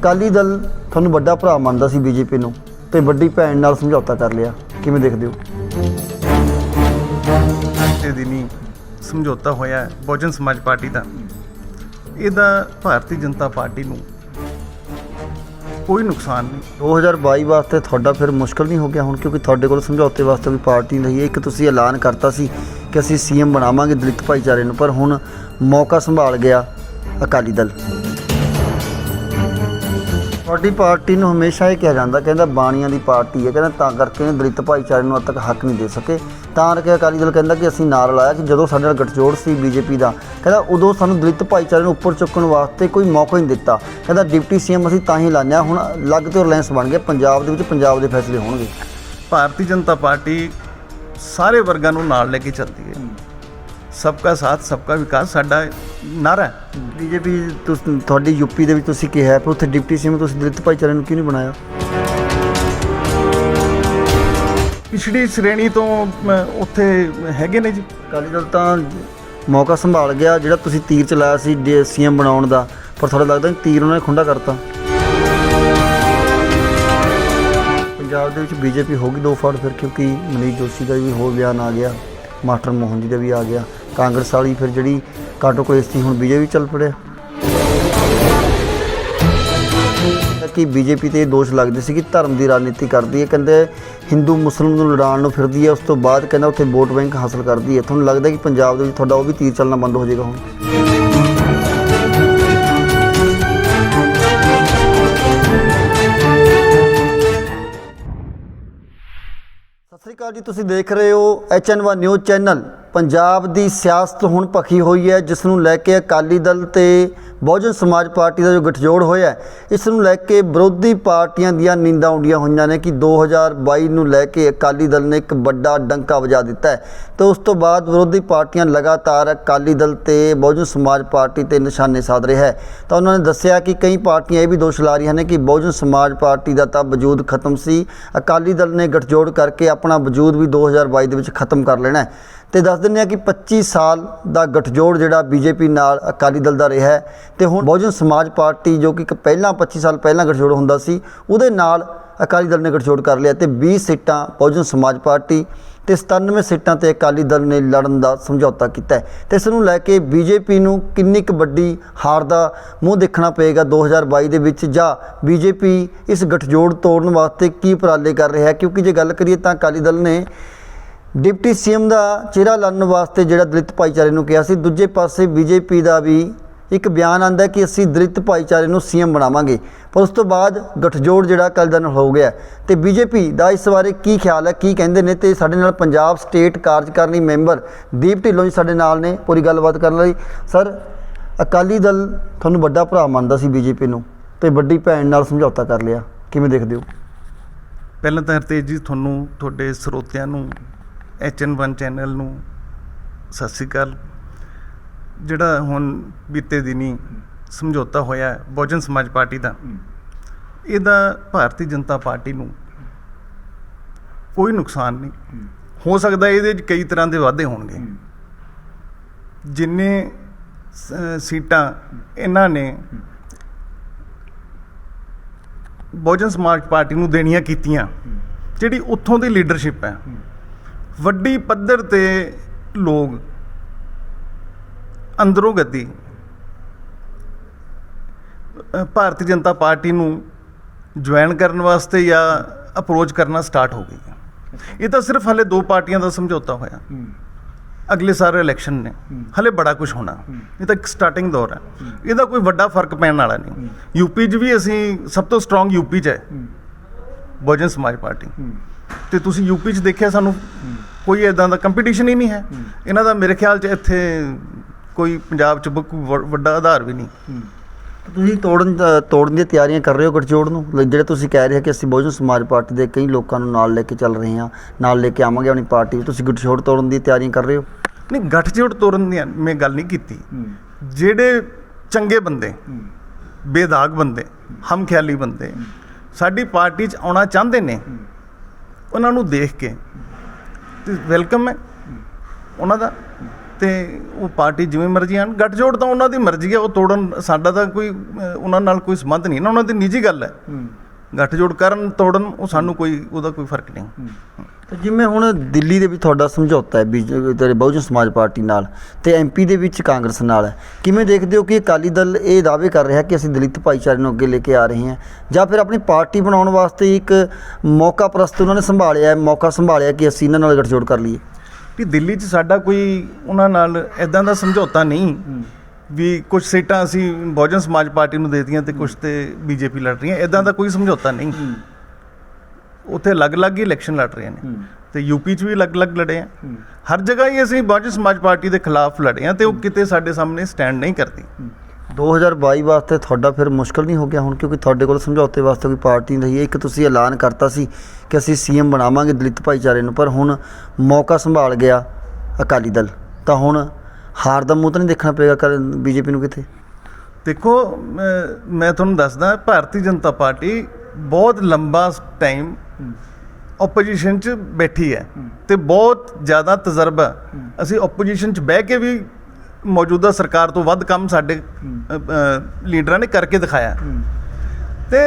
ਅਕਾਲੀ ਦਲ ਤੁਹਾਨੂੰ ਵੱਡਾ ਭਰਾ ਮੰਨਦਾ ਸੀ ਬੀਜੇਪੀ ਨੂੰ ਤੇ ਵੱਡੀ ਭੈਣ ਨਾਲ ਸਮਝੌਤਾ ਕਰ ਲਿਆ, ਕਿਵੇਂ ਦੇਖਦੇ ਹੋ? ਇਹ ਦਿਨੀ ਸਮਝੌਤਾ ਹੋਇਆ ਬਹੁਜਨ ਸਮਾਜ ਪਾਰਟੀ ਦਾ, ਇਹਦਾ ਭਾਰਤੀ ਜਨਤਾ ਪਾਰਟੀ ਨੂੰ ਕੋਈ ਨੁਕਸਾਨ ਨਹੀਂ। 2022 ਵਾਸਤੇ ਤੁਹਾਡਾ ਫਿਰ ਮੁਸ਼ਕਲ ਨਹੀਂ ਹੋ ਗਿਆ ਹੁਣ, ਕਿਉਂਕਿ ਤੁਹਾਡੇ ਕੋਲ ਸਮਝੌਤੇ ਵਾਸਤੇ ਵੀ ਪਾਰਟੀ ਨਹੀਂ ਹੈ। ਇੱਕ ਤੁਸੀਂ ਐਲਾਨ ਕਰਤਾ ਸੀ ਕਿ ਅਸੀਂ ਸੀਐਮ ਬਣਾਵਾਂਗੇ ਦਲਿਤ ਭਾਈਚਾਰੇ ਨੂੰ, ਪਰ ਹੁਣ ਮੌਕਾ ਸੰਭਾਲ ਗਿਆ ਅਕਾਲੀ ਦਲ। ਤੁਹਾਡੀ ਪਾਰਟੀ ਨੂੰ ਹਮੇਸ਼ਾ ਇਹ ਕਿਹਾ ਜਾਂਦਾ, ਕਹਿੰਦਾ ਬਾਣੀਆਂ ਦੀ ਪਾਰਟੀ ਹੈ, ਕਹਿੰਦਾ ਤਾਂ ਕਰਕੇ ਦਲਿਤ ਭਾਈਚਾਰੇ ਨੂੰ ਅੱਜ ਤੱਕ ਹੱਕ ਨਹੀਂ ਦੇ ਸਕੇ। ਤਾਂ ਕਰਕੇ ਅਕਾਲੀ ਦਲ ਕਹਿੰਦਾ ਕਿ ਅਸੀਂ ਨਾਰਾ ਲਾਇਆ ਕਿ ਜਦੋਂ ਸਾਡੇ ਨਾਲ ਗੱਠਜੋੜ ਸੀ ਬੀਜੇਪੀ ਦਾ, ਕਹਿੰਦਾ ਉਦੋਂ ਸਾਨੂੰ ਦਲਿਤ ਭਾਈਚਾਰੇ ਨੂੰ ਉੱਪਰ ਚੁੱਕਣ ਵਾਸਤੇ ਕੋਈ ਮੌਕਾ ਨਹੀਂ ਦਿੱਤਾ। ਕਹਿੰਦਾ ਡਿਪਟੀ ਸੀਐਮ ਅਸੀਂ ਤਾਂ ਹੀ ਲਾਉਂਦੇ ਹਾਂ, ਹੁਣ ਅਲੱਗ ਤੋਂ ਰਿਲਾਇੰਸ ਬਣ ਗਿਆ ਪੰਜਾਬ ਦੇ ਵਿੱਚ, ਪੰਜਾਬ ਦੇ ਫੈਸਲੇ ਹੋਣਗੇ। ਭਾਰਤੀ ਜਨਤਾ ਪਾਰਟੀ ਸਾਰੇ ਵਰਗਾਂ ਨੂੰ ਨਾਲ ਲੈ ਕੇ ਚੱਲਦੀ ਹੈ। ਸਬਕਾ ਸਾਥ ਸਬਕਾ ਵਿਕਾਸ ਸਾਡਾ ਨਾਰਾ ਹੈ। ਬੀਜੇਪੀ ਤੁਹਾਡੀ ਯੂਪੀ ਦੇ ਵਿੱਚ ਤੁਸੀਂ ਕਿਹਾ ਪਰ ਉੱਥੇ ਡਿਪਟੀ ਸੀਐਮ ਤੁਸੀਂ ਦਲਿਤ ਭਾਈਚਾਰੇ ਨੂੰ ਕਿਉਂ ਨਹੀਂ ਬਣਾਇਆ? ਪਿਛੜੀ ਸ਼੍ਰੇਣੀ ਤੋਂ ਉੱਥੇ ਹੈਗੇ ਨੇ ਜੀ। ਅਕਾਲੀ ਦਲ ਤਾਂ ਮੌਕਾ ਸੰਭਾਲ ਗਿਆ, ਜਿਹੜਾ ਤੁਸੀਂ ਤੀਰ ਚਲਾਇਆ ਸੀ ਸੀਐਮ ਬਣਾਉਣ ਦਾ, ਪਰ ਤੁਹਾਡਾ ਲੱਗਦਾ ਤੀਰ ਉਹਨਾਂ ਨੇ ਖੁੰਡਾ ਕਰਤਾ। ਪੰਜਾਬ ਦੇ ਵਿੱਚ ਬੀਜੇਪੀ ਹੋ ਗਈ ਦੋ ਫੜ ਫਿਰ, ਕਿਉਂਕਿ ਮਨੀਸ਼ ਜੋਸ਼ੀ ਦਾ ਵੀ ਹੋਰ ਬਿਆਨ ਆ ਗਿਆ, ਮਾਸਟਰ ਮੋਹਨ ਜੀ ਦਾ ਵੀ ਆ ਗਿਆ, ਕਾਂਗਰਸ ਵਾਲੀ ਫਿਰ ਜਿਹੜੀ ਕਾਟੋ ਕੋਈ ਸੀ ਹੁਣ ਬੀਜੇਪੀ ਚੱਲ ਪੜਿਆ। ਕਿ ਬੀਜੇਪੀ ਤੇ ਇਹ ਦੋਸ਼ ਲੱਗਦੇ ਸੀ ਕਿ ਧਰਮ ਦੀ ਰਾਜਨੀਤੀ ਕਰਦੀ ਹੈ, ਕਹਿੰਦੇ ਹਿੰਦੂ ਮੁਸਲਿਮ ਨੂੰ ਲੜਾਉਣ ਨੂੰ ਫਿਰਦੀ ਹੈ, ਉਸ ਤੋਂ ਬਾਅਦ ਕਹਿੰਦਾ ਉੱਥੇ ਵੋਟ ਬੈਂਕ ਹਾਸਲ ਕਰਦੀ ਹੈ। ਤੁਹਾਨੂੰ ਲੱਗਦਾ ਕਿ ਪੰਜਾਬ ਦੇ ਵਿੱਚ ਤੁਹਾਡਾ ਉਹ ਵੀ ਤੀਰ ਚੱਲਣਾ ਬੰਦ ਹੋ ਜਾਏਗਾ ਹੁਣ? ਸਤਿ ਸ਼੍ਰੀ ਅਕਾਲ ਜੀ, ਤੁਸੀਂ ਦੇਖ ਰਹੇ ਹੋ HN1 ਨਿਊਜ਼ ਚੈਨਲ। ਪੰਜਾਬ ਦੀ ਸਿਆਸਤ ਹੁਣ ਭਖੀ ਹੋਈ ਹੈ, ਜਿਸ ਨੂੰ ਲੈ ਕੇ ਅਕਾਲੀ ਦਲ ਤੇ ਬਹੁਜਨ ਸਮਾਜ ਪਾਰਟੀ ਦਾ ਜੋ ਗੱਠਜੋੜ ਹੋਇਆ, ਇਸ ਨੂੰ ਲੈ ਕੇ ਵਿਰੋਧੀ ਪਾਰਟੀਆਂ ਦੀਆਂ ਨੀਂਦਾਂ ਉੱਡੀਆਂ ਹੋਈਆਂ ਨੇ ਕਿ 2022 ਨੂੰ ਲੈ ਕੇ ਅਕਾਲੀ ਦਲ ਨੇ ਇੱਕ ਵੱਡਾ ਡੰਕਾ ਵਜਾ ਦਿੱਤਾ ਹੈ ਤੇ ਉਸ ਤੋਂ ਬਾਅਦ ਵਿਰੋਧੀ ਪਾਰਟੀਆਂ ਲਗਾਤਾਰ ਅਕਾਲੀ ਦਲ ਤੇ ਬਹੁਜਨ ਸਮਾਜ ਪਾਰਟੀ ਤੇ ਨਿਸ਼ਾਨੇ ਸਾਧ ਰਿਹਾ ਹੈ। ਤਾਂ ਉਹਨਾਂ ਨੇ ਦੱਸਿਆ ਕਿ ਕਈ ਪਾਰਟੀਆਂ ਇਹ ਵੀ ਦੋਸ਼ ਲਾ ਰਹੀਆਂ ਨੇ ਕਿ ਬਹੁਜਨ ਸਮਾਜ ਪਾਰਟੀ ਦਾ ਤਾਂ ਵਜੂਦ ਖਤਮ ਸੀ, ਅਕਾਲੀ ਦਲ ਨੇ ਗੱਠਜੋੜ ਕਰਕੇ ਆਪਣਾ ਵਜੂਦ ਵੀ 2022 ਦੇ ਵਿੱਚ ਖਤਮ ਕਰ ਲੈਣਾ ਹੈ। ਤੇ ਦੱਸ ਦਿੰਦੇ ਹਾਂ ਕਿ 25 ਸਾਲ ਦਾ ਗੱਠਜੋੜ ਜਿਹੜਾ ਬੀਜੇਪੀ ਨਾਲ ਅਕਾਲੀ ਦਲ ਦਾ ਰਿਹਾ ਹੈ ਤੇ ਹੁਣ ਬਹੁਜਨ ਸਮਾਜ ਪਾਰਟੀ ਜੋ ਕਿ ਪਹਿਲਾਂ 25 ਸਾਲ ਪਹਿਲਾਂ ਗੱਠਜੋੜ ਹੁੰਦਾ ਸੀ, ਉਹਦੇ ਨਾਲ ਅਕਾਲੀ ਦਲ ਨੇ ਗੱਠਜੋੜ ਕਰ ਲਿਆ ਤੇ 20 ਸੀਟਾਂ ਬਹੁਜਨ ਸਮਾਜ ਪਾਰਟੀ ਤੇ 97 ਸੀਟਾਂ ਤੇ ਅਕਾਲੀ ਦਲ ਨੇ ਲੜਨ ਦਾ ਸਮਝੌਤਾ ਕੀਤਾ ਹੈ। ਤੇ ਇਸ ਨੂੰ ਲੈ ਕੇ ਬੀਜੇਪੀ ਨੂੰ ਕਿੰਨੀ ਕੁ ਵੱਡੀ ਹਾਰ ਦਾ ਮੂੰਹ ਦੇਖਣਾ ਪਏਗਾ 2022 ਦੇ ਵਿੱਚ, ਜਾਂ ਬੀਜੇਪੀ ਇਸ ਗੱਠਜੋੜ ਤੋੜਨ ਵਾਸਤੇ ਕੀ ਉਪਰਾਲੇ ਕਰ ਰਿਹਾ ਹੈ? ਕਿਉਂਕਿ ਜੇ ਗੱਲ ਕਰੀਏ ਤਾਂ ਅਕਾਲੀ ਦਲ ਨੇ ਡਿਪਟੀ ਸੀਐਮ ਦਾ ਚਿਹਰਾ ਲਾਉਣ ਵਾਸਤੇ ਜਿਹੜਾ ਦਲਿਤ ਭਾਈਚਾਰੇ ਨੂੰ ਕਿਹਾ ਸੀ, ਦੂਜੇ ਪਾਸੇ ਬੀਜੇਪੀ ਦਾ ਵੀ ਇੱਕ ਬਿਆਨ ਆਉਂਦਾ ਕਿ ਅਸੀਂ ਦਲਿਤ ਭਾਈਚਾਰੇ ਨੂੰ ਸੀਐਮ ਬਣਾਵਾਂਗੇ, ਪਰ ਉਸ ਤੋਂ ਬਾਅਦ ਗੱਠਜੋੜ ਜਿਹੜਾ ਅਕਾਲੀ ਦਲ ਨਾਲ ਹੋ ਗਿਆ। ਤੇ ਬੀਜੇਪੀ ਦਾ ਇਸ ਬਾਰੇ ਕੀ ਖਿਆਲ ਹੈ, ਕੀ ਕਹਿੰਦੇ ਨੇ? ਤੇ ਸਾਡੇ ਨਾਲ ਪੰਜਾਬ ਸਟੇਟ ਕਾਰਜਕਾਰਨੀ ਮੈਂਬਰ ਦੀਪ ਢਿੱਲੋਂ ਜੀ ਸਾਡੇ ਨਾਲ ਨੇ ਪੂਰੀ ਗੱਲਬਾਤ ਕਰਨ ਲਈ। ਸਰ, ਅਕਾਲੀ ਦਲ ਤੁਹਾਨੂੰ ਵੱਡਾ ਭਰਾ ਮੰਨਦਾ ਸੀ ਬੀਜੇਪੀ ਨੂੰ ਤੇ ਵੱਡੀ ਭੈਣ ਨਾਲ ਸਮਝੌਤਾ ਕਰ ਲਿਆ, ਕਿਵੇਂ ਦੇਖਦੇ ਹੋ? ਪਹਿਲਾਂ ਤਾਂ ਹਰਤੇਜ ਜੀ ਤੁਹਾਨੂੰ, ਤੁਹਾਡੇ ਸਰੋਤਿਆਂ ਨੂੰ, HN1 ਚੈਨਲ ਨੂੰ ਸਤਿ ਸ਼੍ਰੀ ਅਕਾਲ। ਜਿਹੜਾ ਹੁਣ ਬੀਤੇ ਦਿਨੀ ਸਮਝੌਤਾ ਹੋਇਆ ਬਹੁਜਨ ਸਮਾਜ ਪਾਰਟੀ ਦਾ, ਇਹਦਾ ਭਾਰਤੀ ਜਨਤਾ ਪਾਰਟੀ ਨੂੰ ਕੋਈ ਨੁਕਸਾਨ ਨਹੀਂ। ਹੋ ਸਕਦਾ ਇਹਦੇ 'ਚ ਕਈ ਤਰ੍ਹਾਂ ਦੇ ਵਾਅਦੇ ਹੋਣਗੇ। ਜਿੰਨੇ ਸੀਟਾਂ ਇਹਨਾਂ ਨੇ ਬਹੁਜਨ ਸਮਾਜ ਪਾਰਟੀ ਨੂੰ ਦੇਣੀਆਂ ਕੀਤੀਆਂ, ਜਿਹੜੀ ਉੱਥੋਂ ਦੀ ਲੀਡਰਸ਼ਿਪ ਹੈ, ਵੱਡੀ ਪੱਧਰ ਤੇ ਲੋਕ ਅੰਦਰੋਂ ਗੱਦੀ ਭਾਰਤੀ ਜਨਤਾ ਪਾਰਟੀ ਨੂੰ ਜੁਆਇਨ ਕਰਨ ਵਾਸਤੇ ਜਾਂ ਅਪਰੋਚ ਕਰਨਾ ਸਟਾਰਟ ਹੋ ਗਈ। ਇਹ ਤਾਂ ਸਿਰਫ ਹਲੇ ਦੋ ਪਾਰਟੀਆਂ ਦਾ ਸਮਝੌਤਾ ਹੋਇਆ, ਅਗਲੇ ਸਾਰੇ ਇਲੈਕਸ਼ਨ ਨੇ, ਹਲੇ ਬੜਾ ਕੁਝ ਹੋਣਾ। ਇਹ ਤਾਂ ਇੱਕ ਸਟਾਰਟਿੰਗ ਦੌਰ ਹੈ, ਇਹਦਾ ਕੋਈ ਵੱਡਾ ਫਰਕ ਪੈਣ ਵਾਲਾ ਨਹੀਂ। ਯੂਪੀ 'ਚ ਵੀ ਅਸੀਂ ਸਭ ਤੋਂ ਸਟਰੋਂਗ ਯੂਪੀ 'ਚ ਹੈ ਬਹੁਜਨ ਸਮਾਜ ਪਾਰਟੀ, ਤੇ ਤੁਸੀਂ ਯੂਪੀ 'ਚ ਦੇਖਿਆ ਸਾਨੂੰ ਕੋਈ ਇੱਦਾਂ ਦਾ ਕੰਪੀਟੀਸ਼ਨ ਹੀ ਨਹੀਂ ਹੈ ਇਹਨਾਂ ਦਾ। ਮੇਰੇ ਖਿਆਲ 'ਚ ਇੱਥੇ ਕੋਈ ਪੰਜਾਬ 'ਚ ਕੋਈ ਵੱਡਾ ਆਧਾਰ ਵੀ ਨਹੀਂ। ਤੁਸੀਂ ਤੋੜਨ ਦੀਆਂ ਤਿਆਰੀਆਂ ਕਰ ਰਹੇ ਹੋ ਗੱਠਜੋੜ ਨੂੰ, ਜਿਹੜੇ ਤੁਸੀਂ ਕਹਿ ਰਹੇ ਹੋ ਕਿ ਅਸੀਂ ਬਹੁਜਨ ਸਮਾਜ ਪਾਰਟੀ ਦੇ ਕਈ ਲੋਕਾਂ ਨੂੰ ਨਾਲ ਲੈ ਕੇ ਚੱਲ ਰਹੇ ਹਾਂ, ਨਾਲ ਲੈ ਕੇ ਆਵਾਂਗੇ ਆਪਣੀ ਪਾਰਟੀ, ਤੁਸੀਂ ਗੱਠਜੋੜ ਤੋੜਨ ਦੀ ਤਿਆਰੀਆਂ ਕਰ ਰਹੇ ਹੋ? ਨਹੀਂ, ਗੱਠਜੋੜ ਤੋੜਨ ਦੀ ਮੈਂ ਗੱਲ ਨਹੀਂ ਕੀਤੀ। ਜਿਹੜੇ ਚੰਗੇ ਬੰਦੇ, ਬੇਦਾਗ ਬੰਦੇ, ਹਮਖਿਆਲੀ ਬੰਦੇ ਸਾਡੀ ਪਾਰਟੀ 'ਚ ਆਉਣਾ ਚਾਹੁੰਦੇ ਨੇ, ਉਹਨਾਂ ਨੂੰ ਦੇਖ ਕੇ ਤੇ ਵੈਲਕਮ ਹੈ ਉਹਨਾਂ ਦਾ। ਤੇ ਉਹ ਪਾਰਟੀ ਜਿਵੇਂ ਮਰਜ਼ੀ ਆਣ, ਗੱਠਜੋੜ ਤਾਂ ਉਹਨਾਂ ਦੀ ਮਰਜ਼ੀ ਹੈ, ਉਹ ਤੋੜਨ, ਸਾਡਾ ਤਾਂ ਕੋਈ ਉਹਨਾਂ ਨਾਲ ਕੋਈ ਸੰਬੰਧ ਨਹੀਂ ਨਾ, ਉਹਨਾਂ ਦੀ ਨਿੱਜੀ ਗੱਲ ਹੈ। ਗੱਠਜੋੜ ਕਰਨ ਤੋੜਨ, ਉਹ ਸਾਨੂੰ ਕੋਈ ਉਹਦਾ ਕੋਈ ਫਰਕ ਨਹੀਂ। ਤੇ ਜਿਵੇਂ ਹੁਣ ਦਿੱਲੀ ਦੇ ਵਿੱਚ ਤੁਹਾਡਾ ਸਮਝੌਤਾ ਹੈ ਤੇਰੇ ਬਹੁਜਨ ਸਮਾਜ ਪਾਰਟੀ ਨਾਲ ਤੇ ਐਮਪੀ ਦੇ ਵਿੱਚ ਕਾਂਗਰਸ ਨਾਲ ਹੈ, ਕਿਵੇਂ ਦੇਖਦੇ ਹੋ ਕਿ ਅਕਾਲੀ ਦਲ ਇਹ ਦਾਅਵੇ ਕਰ ਰਿਹਾ ਕਿ ਅਸੀਂ ਦਲਿਤ ਭਾਈਚਾਰੇ ਨੂੰ ਅੱਗੇ ਲੈ ਕੇ ਆ ਰਹੇ ਹਾਂ, ਜਾਂ ਫਿਰ ਆਪਣੀ ਪਾਰਟੀ ਬਣਾਉਣ ਵਾਸਤੇ ਇੱਕ ਮੌਕਾ ਪ੍ਰਸਤ ਉਹਨਾਂ ਨੇ ਮੌਕਾ ਸੰਭਾਲਿਆ ਕਿ ਅਸੀਂ ਇਹਨਾਂ ਨਾਲ ਗੱਠਜੋੜ ਕਰ ਲਈਏ? ਵੀ ਦਿੱਲੀ 'ਚ ਸਾਡਾ ਕੋਈ ਉਹਨਾਂ ਨਾਲ ਇੱਦਾਂ ਦਾ ਸਮਝੌਤਾ ਨਹੀਂ ਵੀ ਕੁਝ ਸੀਟਾਂ ਅਸੀਂ ਬਹੁਜਨ ਸਮਾਜ ਪਾਰਟੀ ਨੂੰ ਦੇ ਦਿੱਤੀਆਂ ਤੇ ਕੁਝ ਤੇ ਬੀਜੇਪੀ ਲੜ ਰਹੀ ਹੈ, ਇੱਦਾਂ ਦਾ ਕੋਈ ਸਮਝੌਤਾ ਨਹੀਂ। ਉੱਥੇ ਅਲੱਗ-ਅਲੱਗ ਹੀ ਇਲੈਕਸ਼ਨ ਲੜ ਰਹੇ ਨੇ ਤੇ ਯੂਪੀ 'ਚ ਵੀ ਅਲੱਗ-ਅਲੱਗ ਲੜੇ ਆ, ਹਰ ਜਗ੍ਹਾ ਹੀ ਅਸੀਂ ਬਹੁਜਨ ਸਮਾਜ ਪਾਰਟੀ ਦੇ ਖਿਲਾਫ ਲੜੇ ਆ ਤੇ ਉਹ ਕਿਤੇ ਸਾਡੇ ਸਾਹਮਣੇ ਸਟੈਂਡ ਨਹੀਂ ਕਰਦੀ। 2022 ਵਾਸਤੇ ਤੁਹਾਡਾ ਫਿਰ ਮੁਸ਼ਕਲ ਨਹੀਂ ਹੋ ਗਿਆ ਹੁਣ, ਕਿਉਂਕਿ ਤੁਹਾਡੇ ਕੋਲ ਸਮਝੌਤੇ ਵਾਸਤੇ ਕੋਈ ਪਾਰਟੀ ਨਹੀਂ ਰਹੀ ਹੈ। ਇੱਕ ਤੁਸੀਂ ਐਲਾਨ ਕਰਤਾ ਸੀ ਕਿ ਅਸੀਂ ਸੀਐਮ ਬਣਾਵਾਂਗੇ ਦਲਿਤ ਭਾਈਚਾਰੇ ਨੂੰ, ਪਰ ਹੁਣ ਮੌਕਾ ਸੰਭਾਲ ਗਿਆ ਅਕਾਲੀ ਦਲ, ਤਾਂ ਹੁਣ ਹਾਰ ਦਾ ਮੂੰਹ ਤਾਂ ਨਹੀਂ ਦੇਖਣਾ ਪਏਗਾ ਬੀਜੇਪੀ ਨੂੰ ਕਿਤੇ? ਦੇਖੋ, ਮੈਂ ਤੁਹਾਨੂੰ ਦੱਸਦਾ, ਭਾਰਤੀ ਜਨਤਾ ਪਾਰਟੀ ਬਹੁਤ ਲੰਬਾ ਟਾਈਮ ਓਪੋਜੀਸ਼ਨ 'ਚ ਬੈਠੀ ਹੈ ਤੇ ਬਹੁਤ ਜ਼ਿਆਦਾ ਤਜਰਬਾ, ਅਸੀਂ ਓਪੋਜੀਸ਼ਨ 'ਚ ਬਹਿ ਕੇ ਵੀ ਮੌਜੂਦਾ ਸਰਕਾਰ ਤੋਂ ਵੱਧ ਕੰਮ ਸਾਡੇ ਲੀਡਰਾਂ ਨੇ ਕਰਕੇ ਦਿਖਾਇਆ। ਤੇ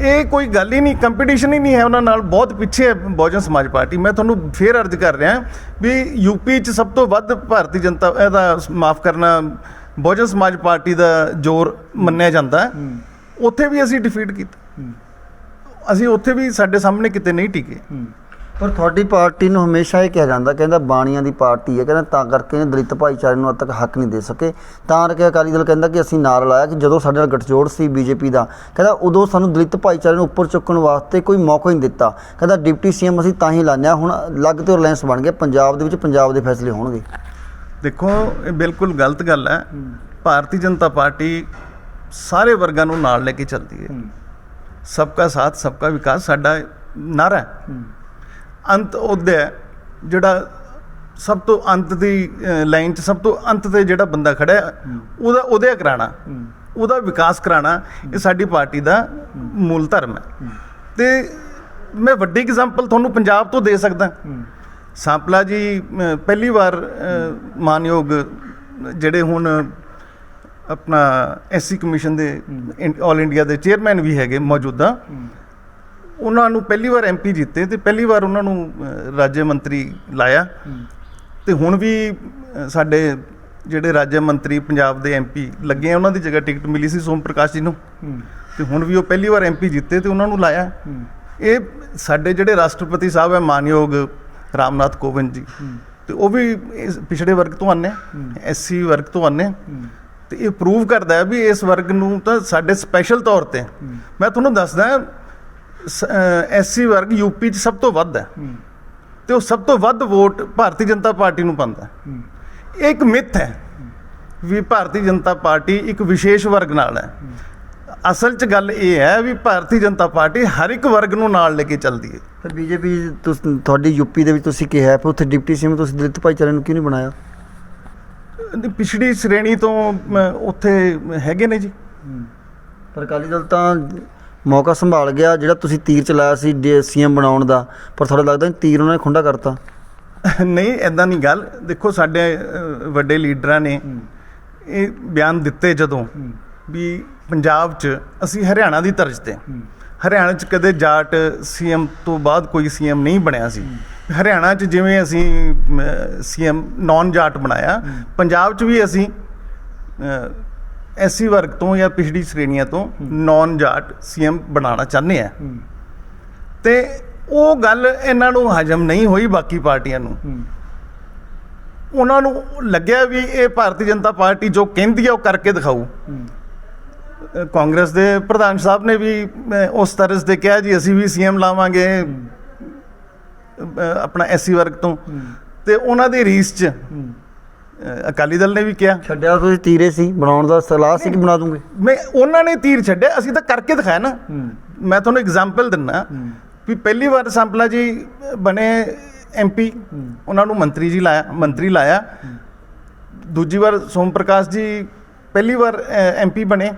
ਇਹ ਕੋਈ ਗੱਲ ਹੀ ਨਹੀਂ, ਕੰਪੀਟੀਸ਼ਨ ਹੀ ਨਹੀਂ ਹੈ ਉਹਨਾਂ ਨਾਲ, ਬਹੁਤ ਪਿੱਛੇ ਹੈ ਬਹੁਜਨ ਸਮਾਜ ਪਾਰਟੀ। ਮੈਂ ਤੁਹਾਨੂੰ ਫੇਰ ਅਰਜ਼ ਕਰ ਰਿਹਾ ਵੀ ਯੂਪੀ 'ਚ ਸਭ ਤੋਂ ਵੱਧ ਭਾਰਤੀ ਜਨਤਾ ਇਹਦਾ ਮਾਫ ਕਰਨਾ ਬਹੁਜਨ ਸਮਾਜ ਪਾਰਟੀ ਦਾ ਜ਼ੋਰ ਮੰਨਿਆ ਜਾਂਦਾ, ਉੱਥੇ ਵੀ ਅਸੀਂ ਡਿਫੀਟ ਕੀਤਾ, ਅਸੀਂ ਉੱਥੇ ਵੀ ਸਾਡੇ ਸਾਹਮਣੇ ਕਿਤੇ ਨਹੀਂ ਟਿਕੇ। ਪਰ ਤੁਹਾਡੀ ਪਾਰਟੀ ਨੂੰ ਹਮੇਸ਼ਾ ਇਹ ਕਿਹਾ ਜਾਂਦਾ, ਕਹਿੰਦਾ ਬਾਣੀਆਂ ਦੀ ਪਾਰਟੀ ਹੈ, ਕਹਿੰਦਾ ਤਾਂ ਕਰਕੇ ਇਹਨੇ ਦਲਿਤ ਭਾਈਚਾਰੇ ਨੂੰ ਅੱਜ ਤੱਕ ਹੱਕ ਨਹੀਂ ਦੇ ਸਕੇ, ਤਾਂ ਕਰਕੇ ਅਕਾਲੀ ਦਲ ਕਹਿੰਦਾ ਕਿ ਅਸੀਂ ਨਾਰਾ ਲਾਇਆ ਕਿ ਜਦੋਂ ਸਾਡੇ ਨਾਲ ਗੱਠਜੋੜ ਸੀ ਬੀਜੇਪੀ ਦਾ, ਕਹਿੰਦਾ ਉਦੋਂ ਸਾਨੂੰ ਦਲਿਤ ਭਾਈਚਾਰੇ ਨੂੰ ਉੱਪਰ ਚੁੱਕਣ ਵਾਸਤੇ ਕੋਈ ਮੌਕਾ ਹੀ ਨਹੀਂ ਦਿੱਤਾ, ਕਹਿੰਦਾ ਡਿਪਟੀ ਸੀਐਮ ਅਸੀਂ ਤਾਂ ਹੀ ਲਾਉਂਦੇ, ਹੁਣ ਅਲੱਗ ਤੋਂ ਰਿਲਾਇੰਸ ਬਣ ਗਿਆ, ਪੰਜਾਬ ਦੇ ਵਿੱਚ ਪੰਜਾਬ ਦੇ ਫੈਸਲੇ ਹੋਣਗੇ। ਦੇਖੋ, ਇਹ ਬਿਲਕੁਲ ਗਲਤ ਗੱਲ ਹੈ। ਭਾਰਤੀ ਜਨਤਾ ਪਾਰਟੀ ਸਾਰੇ ਵਰਗਾਂ ਨੂੰ ਨਾਲ ਲੈ ਕੇ ਚੱਲਦੀ ਹੈ, ਸਬਕਾ ਸਾਥ ਸਬਕਾ ਵਿਕਾਸ ਸਾਡਾ ਨਾਰਾ ਹੈ। ਅੰਤ ਉਹਦਾ ਹੈ ਜਿਹੜਾ ਸਭ ਤੋਂ ਅੰਤ ਦੀ ਲਾਈਨ 'ਚ ਸਭ ਤੋਂ ਅੰਤ ਤੇ ਜਿਹੜਾ ਬੰਦਾ ਖੜਾ ਹੈ, ਉਹਦਾ ਕਰਾਉਣਾ, ਉਹਦਾ ਵਿਕਾਸ ਕਰਾਉਣਾ, ਇਹ ਸਾਡੀ ਪਾਰਟੀ ਦਾ ਮੂਲ ਧਰਮ ਹੈ। ਤੇ ਮੈਂ ਵੱਡੀ ਐਗਜ਼ਾਮਪਲ ਤੁਹਾਨੂੰ ਪੰਜਾਬ ਤੋਂ ਦੇ ਸਕਦਾ। ਸਾਂਪਲਾ ਜੀ ਪਹਿਲੀ ਵਾਰ ਮਾਨਯੋਗ ਜਿਹੜੇ ਹੁਣ ਆਪਣਾ ਐਸਸੀ ਕਮਿਸ਼ਨ ਦੇ ਆਲ ਇੰਡੀਆ ਦੇ ਚੇਅਰਮੈਨ ਵੀ ਹੈਗੇ ਮੌਜੂਦਾ, ਉਹਨਾਂ ਨੂੰ ਪਹਿਲੀ ਵਾਰ ਐਮਪੀ ਜਿੱਤੇ ਤੇ ਪਹਿਲੀ ਵਾਰ ਉਹਨਾਂ ਨੂੰ ਰਾਜ ਮੰਤਰੀ ਲਾਇਆ। ਤੇ ਹੁਣ ਵੀ ਸਾਡੇ ਜਿਹੜੇ ਰਾਜ ਮੰਤਰੀ ਪੰਜਾਬ ਦੇ ਐਮਪੀ ਲੱਗੇ ਆ, ਉਹਨਾਂ ਦੀ ਜਗ੍ਹਾ ਟਿਕਟ ਮਿਲੀ ਸੀ ਸੋਮ ਪ੍ਰਕਾਸ਼ ਜੀ ਨੂੰ, ਤੇ ਹੁਣ ਵੀ ਉਹ ਪਹਿਲੀ ਵਾਰ ਐਮਪੀ ਜਿੱਤੇ ਤੇ ਉਹਨਾਂ ਨੂੰ ਲਾਇਆ। ਇਹ ਸਾਡੇ ਜਿਹੜੇ ਰਾਸ਼ਟਰਪਤੀ ਸਾਹਿਬ ਹੈ ਮਾਨਯੋਗ ਰਾਮਨਾਥ ਕੋਵਿੰਦ ਜੀ, ਤੇ ਉਹ ਵੀ ਪਿਛੜੇ ਵਰਗ ਤੋਂ ਆਨੇ, ਐਸਸੀ ਵਰਗ ਤੋਂ ਆਨੇ, ਤੇ ਇਹ ਪ੍ਰੂਵ ਕਰਦਾ ਹੈ ਵੀ ਇਸ ਵਰਗ ਨੂੰ ਤਾਂ ਸਾਡੇ ਸਪੈਸ਼ਲ ਤੌਰ ਤੇ, ਮੈਂ ਤੁਹਾਨੂੰ ਦੱਸਦਾ, ਐਸਸੀ ਵਰਗ ਯੂਪੀ 'ਚ ਸਭ ਤੋਂ ਵੱਧ ਹੈ ਤੇ ਉਹ ਸਭ ਤੋਂ ਵੱਧ ਵੋਟ ਭਾਰਤੀ ਜਨਤਾ ਪਾਰਟੀ ਨੂੰ ਪਾਉਂਦਾ। ਇਹ ਇੱਕ ਮਿੱਥ ਹੈ ਵੀ ਭਾਰਤੀ ਜਨਤਾ ਪਾਰਟੀ ਇੱਕ ਵਿਸ਼ੇਸ਼ ਵਰਗ ਨਾਲ ਹੈ। ਅਸਲ 'ਚ ਗੱਲ ਇਹ ਹੈ ਵੀ ਭਾਰਤੀ ਜਨਤਾ ਪਾਰਟੀ ਹਰ ਇੱਕ ਵਰਗ ਨੂੰ ਨਾਲ ਲੈ ਕੇ ਚੱਲਦੀ ਹੈ। ਫਿਰ ਬੀਜੇਪੀ ਤੁਹਾਡੀ ਯੂਪੀ ਦੇ ਵਿੱਚ ਤੁਸੀਂ ਕਿਹਾ ਪਰ ਉੱਥੇ ਡਿਪਟੀ ਸੀਐਮ ਤੁਸੀਂ ਦਲਿਤ ਭਾਈਚਾਰੇ ਨੂੰ ਕਿਉਂ ਨਹੀਂ ਬਣਾਇਆ? ਪਿਛੜੀ ਸ਼੍ਰੇਣੀ ਤੋਂ ਉੱਥੇ ਹੈਗੇ ਨੇ ਜੀ। ਪਰ ਅਕਾਲੀ ਦਲ ਤਾਂ ਮੌਕਾ ਸੰਭਾਲ ਗਿਆ, ਜਿਹੜਾ ਤੁਸੀਂ ਤੀਰ ਚਲਾਇਆ ਸੀ ਸੀਐਮ ਬਣਾਉਣ ਦਾ, ਪਰ ਤੁਹਾਡਾ ਲੱਗਦਾ ਤੀਰ ਉਹਨਾਂ ਨੇ ਖੁੰਡਾ ਕਰਤਾ? ਨਹੀਂ, ਇੱਦਾਂ ਨਹੀਂ ਗੱਲ। ਦੇਖੋ, ਸਾਡੇ ਵੱਡੇ ਲੀਡਰਾਂ ਨੇ ਇਹ ਬਿਆਨ ਦਿੱਤੇ ਜਦੋਂ ਵੀ ਪੰਜਾਬ 'ਚ ਅਸੀਂ ਹਰਿਆਣਾ ਦੀ ਤਰਜ਼ ਤੇ, ਹਰਿਆਣਾ 'ਚ ਕਦੇ ਜਾਟ ਸੀਐਮ ਤੋਂ ਬਾਅਦ ਕੋਈ ਸੀਐਮ ਨਹੀਂ ਬਣਿਆ ਸੀ। ਹਰਿਆਣਾ 'ਚ ਜਿਵੇਂ ਅਸੀਂ ਸੀਐਮ ਨੌਨ ਜਾਟ ਬਣਾਇਆ, ਪੰਜਾਬ 'ਚ ਵੀ ਅਸੀਂ ਐਸਸੀ ਵਰਗ ਤੋਂ ਜਾਂ ਪਿਛੜੀ ਸ਼੍ਰੇਣੀਆਂ ਤੋਂ ਨੌਨ ਜਾਟ ਸੀਐਮ ਬਣਾਉਣਾ ਚਾਹੁੰਦੇ ਆ। ਤੇ ਉਹ ਗੱਲ ਇਹਨਾਂ ਨੂੰ ਹਜਮ ਨਹੀਂ ਹੋਈ। ਬਾਕੀ ਪਾਰਟੀਆਂ ਨੂੰ, ਉਹਨਾਂ ਨੂੰ ਲੱਗਿਆ ਵੀ ਇਹ ਭਾਰਤੀ ਜਨਤਾ ਪਾਰਟੀ ਜੋ ਕਹਿੰਦੀ ਹੈ ਉਹ ਕਰਕੇ ਦਿਖਾਊ। ਕਾਂਗਰਸ ਦੇ ਪ੍ਰਧਾਨ ਸਾਹਿਬ ਨੇ ਵੀ ਉਸ ਤਰ੍ਹਾਂ ਦੇ ਕਿਹਾ ਜੀ ਅਸੀਂ ਵੀ ਸੀਐਮ ਲਾਵਾਂਗੇ ਆਪਣਾ ਐਸਸੀ ਵਰਗ ਤੋਂ, ਤੇ ਉਹਨਾਂ ਦੀ ਰੀਸ 'ਚ ਅਕਾਲੀ ਦਲ ਨੇ ਵੀ ਕਿਹਾ। ਛੱਡਿਆ ਤੁਸੀਂ ਤੀਰੇ ਸੀ ਬਣਾਉਣ ਦਾ, ਸਲਾਹ ਸੀ ਕਿ ਬਣਾ ਦੂੰਗੇ? ਮੈਂ ਉਹਨਾਂ ਨੇ ਤੀਰ ਛੱਡਿਆ, ਅਸੀਂ ਤਾਂ ਕਰਕੇ ਦਿਖਾਇਆ ਨਾ। ਮੈਂ ਤੁਹਾਨੂੰ ਐਗਜ਼ਾਮਪਲ ਦਿੰਦਾ ਵੀ ਪਹਿਲੀ ਵਾਰ ਸਾਂਪਲਾ ਜੀ ਬਣੇ ਐਮਪੀ, ਉਹਨਾਂ ਨੂੰ ਮੰਤਰੀ ਲਾਇਆ। ਦੂਜੀ ਵਾਰ ਸੋਮ ਪ੍ਰਕਾਸ਼ ਜੀ ਪਹਿਲੀ ਵਾਰ ਐਮਪੀ ਬਣੇ,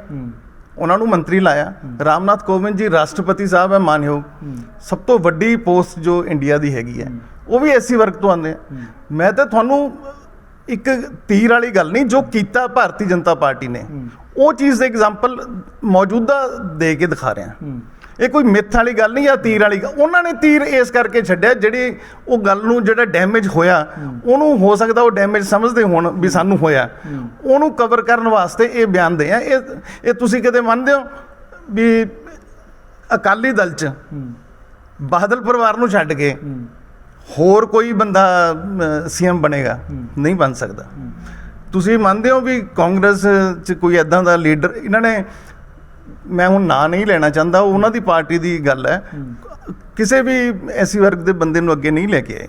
ਉਹਨਾਂ ਨੂੰ ਮੰਤਰੀ ਲਾਇਆ। ਰਾਮਨਾਥ ਕੋਵਿੰਦ ਜੀ ਰਾਸ਼ਟਰਪਤੀ ਸਾਹਿਬ ਹੈ ਮਾਨਯੋਗ, ਸਭ ਤੋਂ ਵੱਡੀ ਪੋਸਟ ਜੋ ਇੰਡੀਆ ਦੀ ਹੈਗੀ ਹੈ, ਉਹ ਵੀ ਐਸਸੀ ਵਰਗ ਤੋਂ ਆਉਂਦੇ ਆ। ਮੈਂ ਤਾਂ ਤੁਹਾਨੂੰ ਇੱਕ ਤੀਰ ਵਾਲੀ ਗੱਲ ਨਹੀਂ, ਜੋ ਕੀਤਾ ਭਾਰਤੀ ਜਨਤਾ ਪਾਰਟੀ ਨੇ ਉਹ ਚੀਜ਼ ਦੇ ਐਗਜ਼ਾਮਪਲ ਮੌਜੂਦਾ ਦੇ ਕੇ ਦਿਖਾ ਰਿਹਾ। ਇਹ ਕੋਈ ਮਿੱਥ ਵਾਲੀ ਗੱਲ ਨਹੀਂ ਜਾਂ ਤੀਰ ਵਾਲੀ ਗੱਲ। ਉਹਨਾਂ ਨੇ ਤੀਰ ਇਸ ਕਰਕੇ ਛੱਡਿਆ ਜਿਹੜੀ ਉਹ ਗੱਲ ਨੂੰ ਜਿਹੜਾ ਡੈਮੇਜ ਹੋਇਆ ਉਹਨੂੰ ਹੋ ਸਕਦਾ ਉਹ ਡੈਮੇਜ ਸਮਝਦੇ ਹੋਣ ਵੀ ਸਾਨੂੰ ਹੋਇਆ, ਉਹਨੂੰ ਕਵਰ ਕਰਨ ਵਾਸਤੇ ਇਹ ਬਿਆਨ ਦੇ ਆ। ਇਹ ਤੁਸੀਂ ਕਦੇ ਮੰਨਦੇ ਹੋ ਵੀ ਅਕਾਲੀ ਦਲ 'ਚ ਬਾਦਲ ਪਰਿਵਾਰ ਨੂੰ ਛੱਡ ਕੇ ਹੋਰ ਕੋਈ ਬੰਦਾ ਸੀਐਮ ਬਣੇਗਾ? ਨਹੀਂ ਬਣ ਸਕਦਾ। ਤੁਸੀਂ ਮੰਨਦੇ ਹੋ ਵੀ ਕਾਂਗਰਸ 'ਚ ਕੋਈ ਇੱਦਾਂ ਦਾ ਲੀਡਰ, ਇਹਨਾਂ ਨੇ, ਮੈਂ ਹੁਣ ਨਾਂ ਨਹੀਂ ਲੈਣਾ ਚਾਹੁੰਦਾ, ਉਹਨਾਂ ਦੀ ਪਾਰਟੀ ਦੀ ਗੱਲ ਹੈ, ਕਿਸੇ ਵੀ ਐਸੀ ਵਰਗ ਦੇ ਬੰਦੇ ਨੂੰ ਅੱਗੇ ਨਹੀਂ ਲੈ ਕੇ ਆਏ।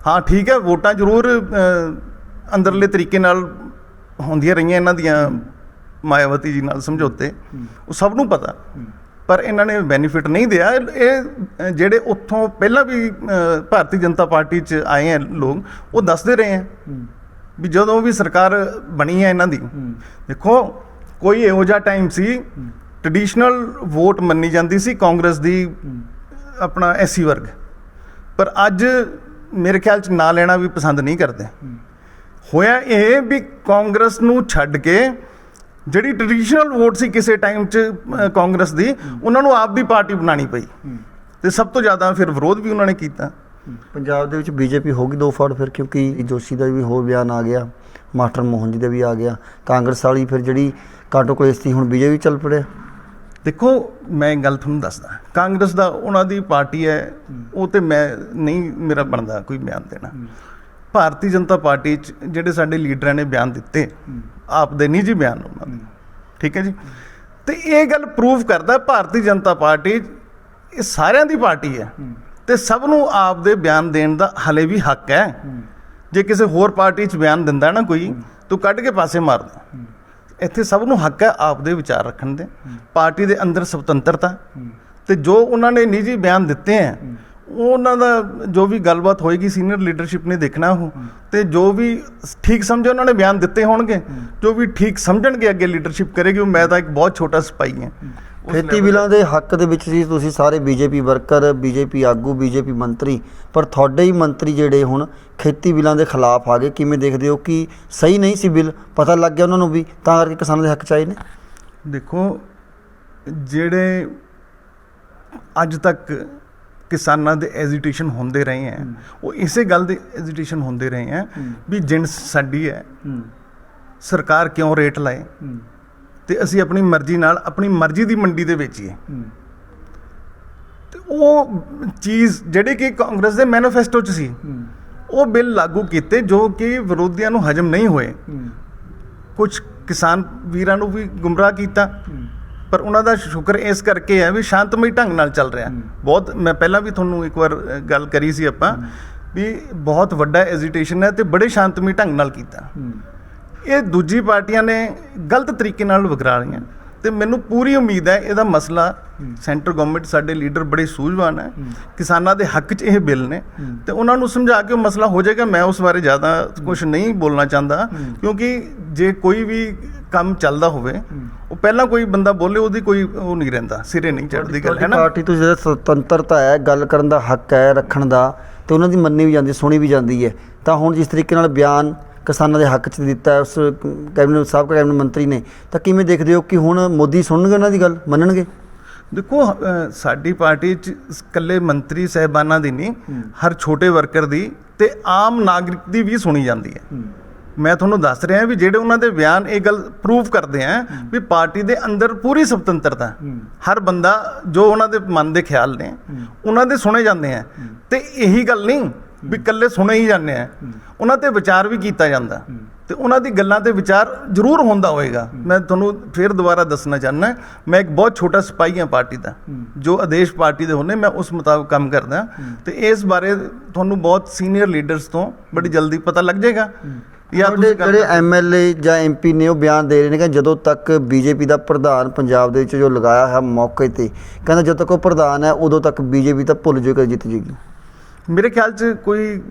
ਹਾਂ ਠੀਕ ਹੈ, ਵੋਟਾਂ ਜ਼ਰੂਰ ਅੰਦਰਲੇ ਤਰੀਕੇ ਨਾਲ ਹੁੰਦੀਆਂ ਰਹੀਆਂ ਇਹਨਾਂ ਦੀਆਂ, ਮਾਇਆਵਤੀ ਜੀ ਨਾਲ ਸਮਝੌਤੇ, ਉਹ ਸਭ ਨੂੰ ਪਤਾ, ਪਰ ਇਹਨਾਂ ਨੇ ਬੈਨੀਫਿਟ ਨਹੀਂ ਦਿਆ। ਇਹ ਜਿਹੜੇ ਉੱਥੋਂ ਪਹਿਲਾਂ ਵੀ ਭਾਰਤੀ ਜਨਤਾ ਪਾਰਟੀ 'ਚ ਆਏ ਹੈ ਲੋਕ, ਉਹ ਦੱਸਦੇ ਰਹੇ ਹੈ ਵੀ ਜਦੋਂ ਵੀ ਸਰਕਾਰ ਬਣੀ ਹੈ ਇਹਨਾਂ ਦੀ, ਦੇਖੋ ਕੋਈ ਇਹੋ ਜਿਹਾ ਟਾਈਮ ਸੀ ਟ੍ਰੈਡੀਸ਼ਨਲ ਵੋਟ ਮੰਨੀ ਜਾਂਦੀ ਸੀ ਕਾਂਗਰਸ ਦੀ, ਆਪਣਾ ਐਸੀ ਵਰਗ, ਪਰ ਅੱਜ ਮੇਰੇ ਖਿਆਲ 'ਚ ਨਾਂ ਲੈਣਾ ਵੀ ਪਸੰਦ ਨਹੀਂ ਕਰਦੇ। ਹੋਇਆ ਇਹ ਵੀ ਕਾਂਗਰਸ ਨੂੰ ਛੱਡ ਕੇ ਜਿਹੜੀ ਟ੍ਰੈਡੀਸ਼ਨਲ ਵੋਟ ਸੀ ਕਿਸੇ ਟਾਈਮ 'ਚ ਕਾਂਗਰਸ ਦੀ, ਉਹਨਾਂ ਨੂੰ ਆਪ ਦੀ ਪਾਰਟੀ ਬਣਾਉਣੀ ਪਈ, ਤੇ ਸਭ ਤੋਂ ਜ਼ਿਆਦਾ ਫਿਰ ਵਿਰੋਧ ਵੀ ਉਹਨਾਂ ਨੇ ਕੀਤਾ। ਪੰਜਾਬ ਦੇ ਵਿੱਚ ਬੀਜੇਪੀ ਹੋ ਗਈ ਦੋ ਫਾੜ ਫਿਰ, ਕਿਉਂਕਿ ਜੋਸ਼ੀ ਦਾ ਵੀ ਹੋਰ ਬਿਆਨ ਆ ਗਿਆ, ਮਾਸਟਰ ਮੋਹਨ ਜੀ ਦਾ ਵੀ ਆ ਗਿਆ, ਕਾਂਗਰਸ ਵਾਲੀ ਫਿਰ ਜਿਹੜੀ ਕਾਟੋ ਕਲੇਸ਼ ਸੀ ਹੁਣ ਬੀਜੇਪੀ ਚੱਲ ਪੜਿਆ। ਦੇਖੋ ਮੈਂ ਇੱਕ ਗੱਲ ਤੁਹਾਨੂੰ ਦੱਸਦਾ, ਕਾਂਗਰਸ ਦਾ ਉਹਨਾਂ ਦੀ ਪਾਰਟੀ ਹੈ, ਉਹ ਤੇ ਮੈਂ ਨਹੀਂ, ਮੇਰਾ ਬਣਦਾ ਕੋਈ ਬਿਆਨ ਦੇਣਾ। ਭਾਰਤੀ ਜਨਤਾ ਪਾਰਟੀ 'ਚ ਜਿਹੜੇ ਸਾਡੇ ਲੀਡਰਾਂ ਨੇ ਬਿਆਨ ਦਿੱਤੇ, ਆਪ ਦੇ ਨਿੱਜੀ ਬਿਆਨ ਉਹਨਾਂ ਦੇ, ਠੀਕ ਹੈ ਜੀ, ਤੇ ਇਹ ਗੱਲ ਪ੍ਰੂਵ ਕਰਦਾ ਭਾਰਤੀ ਜਨਤਾ ਪਾਰਟੀ ਇਹ ਸਾਰਿਆਂ ਦੀ ਪਾਰਟੀ ਹੈ, ਤੇ ਸਭ ਨੂੰ ਆਪ ਦੇ ਬਿਆਨ ਦੇਣ ਦਾ ਹਲੇ ਵੀ ਹੱਕ ਹੈ। ਜੇ ਕਿਸੇ ਹੋਰ ਪਾਰਟੀ 'ਚ ਬਿਆਨ ਦਿੰਦਾ ਨਾ ਕੋਈ, ਤੂੰ ਕੱਢ ਕੇ ਪਾਸੇ ਮਾਰ ਦੇ। ਇੱਥੇ ਸਭ ਨੂੰ ਹੱਕ ਹੈ ਆਪ ਦੇ ਵਿਚਾਰ ਰੱਖਣ ਦੇ, ਪਾਰਟੀ ਦੇ ਅੰਦਰ ਸੁਤੰਤਰਤਾ, ਤੇ ਜੋ ਉਹਨਾਂ ਨੇ ਨਿੱਜੀ ਬਿਆਨ ਦਿੱਤੇ ਹੈ ਉਹਨਾਂ ਦਾ ਜੋ ਵੀ ਗੱਲਬਾਤ ਹੋਏਗੀ ਸੀਨੀਅਰ ਲੀਡਰਸ਼ਿਪ ਨੇ ਦੇਖਣਾ ਉਹ, ਤੇ ਜੋ ਵੀ ਠੀਕ ਸਮਝੇ ਉਹਨਾਂ ਨੇ ਬਿਆਨ ਦਿੱਤੇ ਹੋਣਗੇ, ਜੋ ਵੀ ਠੀਕ ਸਮਝਣਗੇ ਅੱਗੇ ਲੀਡਰਸ਼ਿਪ ਕਰੇਗੀ। ਉਹ ਮੈਂ ਤਾਂ ਇੱਕ ਬਹੁਤ ਛੋਟਾ ਸਿਪਾਹੀ ਹਾਂ। ਖੇਤੀ ਬਿੱਲਾਂ ਦੇ ਹੱਕ ਦੇ ਵਿੱਚ ਸੀ ਤੁਸੀਂ ਸਾਰੇ ਬੀਜੇਪੀ ਵਰਕਰ, ਬੀਜੇਪੀ ਆਗੂ, ਬੀਜੇਪੀ ਮੰਤਰੀ, ਪਰ ਤੁਹਾਡੇ ਹੀ ਮੰਤਰੀ ਜਿਹੜੇ ਹੁਣ ਖੇਤੀ ਬਿੱਲਾਂ ਦੇ ਖਿਲਾਫ ਆ ਗਏ। ਕਿਵੇਂ ਦੇਖਦੇ ਹੋ ਕਿ ਸਹੀ ਨਹੀਂ ਸੀ ਬਿੱਲ, ਪਤਾ ਲੱਗ ਗਿਆ ਉਹਨਾਂ ਨੂੰ ਵੀ, ਤਾਂ ਕਰਕੇ ਕਿਸਾਨਾਂ ਦੇ ਹੱਕ 'ਚ ਆਏ ਨੇ? ਦੇਖੋ ਜਿਹੜੇ ਅੱਜ ਤੱਕ ਕਿਸਾਨਾਂ ਦੇ ਐਜੀਟੇਸ਼ਨ ਹੁੰਦੇ ਰਹੇ ਹੈ, ਉਹ ਇਸੇ ਗੱਲ ਦੇ ਐਜੀਟੇਸ਼ਨ ਹੁੰਦੇ ਰਹੇ ਹੈ ਵੀ ਜਿਣਸ ਸਾਡੀ ਹੈ, ਸਰਕਾਰ ਕਿਉਂ ਰੇਟ ਲਾਏ, ਤੇ ਅਸੀਂ ਆਪਣੀ ਮਰਜ਼ੀ ਨਾਲ ਆਪਣੀ ਮਰਜ਼ੀ ਦੀ ਮੰਡੀ ਦੇ ਵੇਚੀਏ। ਤੇ ਉਹ ਚੀਜ਼ ਜਿਹੜੀ ਕਿ ਕਾਂਗਰਸ ਦੇ ਮੈਨੀਫੈਸਟੋ 'ਚ ਸੀ, ਉਹ ਬਿੱਲ ਲਾਗੂ ਕੀਤੇ ਜੋ ਕਿ ਵਿਰੋਧੀਆਂ ਨੂੰ ਹਜਮ ਨਹੀਂ ਹੋਏ। ਕੁਝ ਕਿਸਾਨ ਵੀਰਾਂ ਨੂੰ ਵੀ ਗੁੰਮਰਾਹ ਕੀਤਾ, ਪਰ ਉਹਨਾਂ ਦਾ ਸ਼ੁਕਰ ਇਸ ਕਰਕੇ ਹੈ ਵੀ ਸ਼ਾਂਤਮਈ ਢੰਗ ਨਾਲ ਚੱਲ ਰਿਹਾ। ਬਹੁਤ, ਮੈਂ ਪਹਿਲਾਂ ਵੀ ਤੁਹਾਨੂੰ ਇੱਕ ਵਾਰ ਗੱਲ ਕਰੀ ਸੀ ਆਪਾਂ ਵੀ ਬਹੁਤ ਵੱਡਾ ਐਜੀਟੇਸ਼ਨ ਹੈ ਤੇ ਬੜੇ ਸ਼ਾਂਤਮਈ ਢੰਗ ਨਾਲ ਕੀਤਾ। ਇਹ ਦੂਜੀ ਪਾਰਟੀਆਂ ਨੇ ਗਲਤ ਤਰੀਕੇ ਨਾਲ ਵਗਰਾ ਰਹੀਆਂ, ਤੇ ਮੈਨੂੰ ਪੂਰੀ ਉਮੀਦ ਹੈ ਇਹਦਾ ਮਸਲਾ ਸੈਂਟਰ ਗਵਰਨਮੈਂਟ, ਸਾਡੇ ਲੀਡਰ ਬੜੇ ਸੂਝਵਾਨ ਹੈ, ਕਿਸਾਨਾਂ ਦੇ ਹੱਕ 'ਚ ਇਹ ਬਿੱਲ ਨੇ, ਤੇ ਉਹਨਾਂ ਨੂੰ ਸਮਝਾ ਕੇ ਉਹ ਮਸਲਾ ਹੋ ਜਾਏਗਾ। ਮੈਂ ਉਸ ਬਾਰੇ ਜ਼ਿਆਦਾ ਕੁਝ ਨਹੀਂ ਬੋਲਣਾ ਚਾਹੁੰਦਾ, ਕਿਉਂਕਿ ਜੇ ਕੋਈ ਵੀ ਕੰਮ ਚੱਲਦਾ ਹੋਵੇ ਉਹ ਪਹਿਲਾਂ ਕੋਈ ਬੰਦਾ ਬੋਲੇ, ਉਹਦੀ ਕੋਈ ਉਹ ਨਹੀਂ ਰਹਿੰਦਾ, ਸਿਰੇ ਨਹੀਂ ਚੜ੍ਹਦੀ ਗੱਲ, ਹੈ ਨਾ। ਪਾਰਟੀ ਤੋਂ ਜਿਹੜਾ ਸੁਤੰਤਰਤਾ ਹੈ, ਗੱਲ ਕਰਨ ਦਾ ਹੱਕ ਹੈ ਰੱਖਣ ਦਾ, ਤੇ ਉਹਨਾਂ ਦੀ ਮੰਨੀ ਵੀ ਜਾਂਦੀ, ਸੁਣੀ ਵੀ ਜਾਂਦੀ ਹੈ। ਤਾਂ ਹੁਣ ਜਿਸ ਤਰੀਕੇ ਨਾਲ ਬਿਆਨ ਕਿਸਾਨਾਂ ਦੇ ਹੱਕ 'ਚ ਦਿੱਤਾ ਉਸ ਕੈਬਨਿਟ, ਸਾਬਕਾ ਕੈਬਨਿਟ ਮੰਤਰੀ ਨੇ, ਤਾਂ ਕਿਵੇਂ ਦੇਖਦੇ ਹੋ ਕਿ ਹੁਣ ਮੋਦੀ ਸੁਣਨਗੇ ਉਹਨਾਂ ਦੀ ਗੱਲ, ਮੰਨਣਗੇ? ਦੇਖੋ ਸਾਡੀ ਪਾਰਟੀ 'ਚ ਇਕੱਲੇ ਮੰਤਰੀ ਸਾਹਿਬਾਨਾਂ ਦੀ ਨਹੀਂ, ਹਰ ਛੋਟੇ ਵਰਕਰ ਦੀ ਤੇ ਆਮ ਨਾਗਰਿਕ ਦੀ ਵੀ ਸੁਣੀ ਜਾਂਦੀ ਹੈ। ਮੈਂ ਤੁਹਾਨੂੰ ਦੱਸ ਰਿਹਾ ਵੀ ਜਿਹੜੇ ਉਹਨਾਂ ਦੇ ਬਿਆਨ ਇਹ ਗੱਲ ਪ੍ਰੂਵ ਕਰਦੇ ਆ ਵੀ ਪਾਰਟੀ ਦੇ ਅੰਦਰ ਪੂਰੀ ਸੁਤੰਤਰਤਾ, ਹਰ ਬੰਦਾ ਜੋ ਉਹਨਾਂ ਦੇ ਮਨ ਦੇ ਖਿਆਲ ਨੇ ਉਹਨਾਂ ਦੇ ਸੁਣੇ ਜਾਂਦੇ ਆ, ਤੇ ਇਹੀ ਗੱਲ ਨਹੀਂ ਵੀ ਇਕੱਲੇ ਸੁਣੇ ਹੀ ਜਾਂਦੇ ਆ, ਉਹਨਾਂ ਤੇ ਵਿਚਾਰ ਵੀ ਕੀਤਾ ਜਾਂਦਾ, ਤੇ ਉਹਨਾਂ ਦੀ ਗੱਲਾਂ ਤੇ ਵਿਚਾਰ ਜ਼ਰੂਰ ਹੁੰਦਾ ਹੋਏਗਾ। ਮੈਂ ਤੁਹਾਨੂੰ ਫਿਰ ਦੁਬਾਰਾ ਦੱਸਣਾ ਚਾਹੁੰਦਾ, ਮੈਂ ਇੱਕ ਬਹੁਤ ਛੋਟਾ ਸਿਪਾਹੀ ਹਾਂ ਪਾਰਟੀ ਦਾ, ਜੋ ਆਦੇਸ਼ ਪਾਰਟੀ ਦੇ ਹੁੰਦੇ ਮੈਂ ਉਸ ਮੁਤਾਬਕ ਕੰਮ ਕਰਦਾ, ਤੇ ਇਸ ਬਾਰੇ ਤੁਹਾਨੂੰ ਬਹੁਤ ਸੀਨੀਅਰ ਲੀਡਰਸ ਤੋਂ ਬੜੀ ਜਲਦੀ ਪਤਾ ਲੱਗ ਜਾਏਗਾ। ਜਾਂ ਜਿਹੜੇ ਐਮਐਲਏ ਜਾਂ ਐਮਪੀ ਨੇ ਉਹ ਬਿਆਨ ਦੇ ਰਹੇ ਨੇ ਕਿ ਜਦੋਂ ਤੱਕ ਬੀਜੇਪੀ ਦਾ ਪ੍ਰਧਾਨ ਪੰਜਾਬ ਦੇ ਵਿੱਚ ਜੋ ਲਗਾਇਆ ਹੈ ਮੌਕੇ ਤੇ, ਕਹਿੰਦਾ ਜਦੋਂ ਤੱਕ ਉਹ ਪ੍ਰਧਾਨ ਹੈ ਉਦੋਂ ਤੱਕ ਬੀਜੇਪੀ ਤਾਂ ਭੁੱਲ ਜਾਏਗਾ, ਜਿੱਤ ਜਾਏਗੀ। ਮੇਰੇ ਖਿਆਲ 'ਚ ਕੋਈ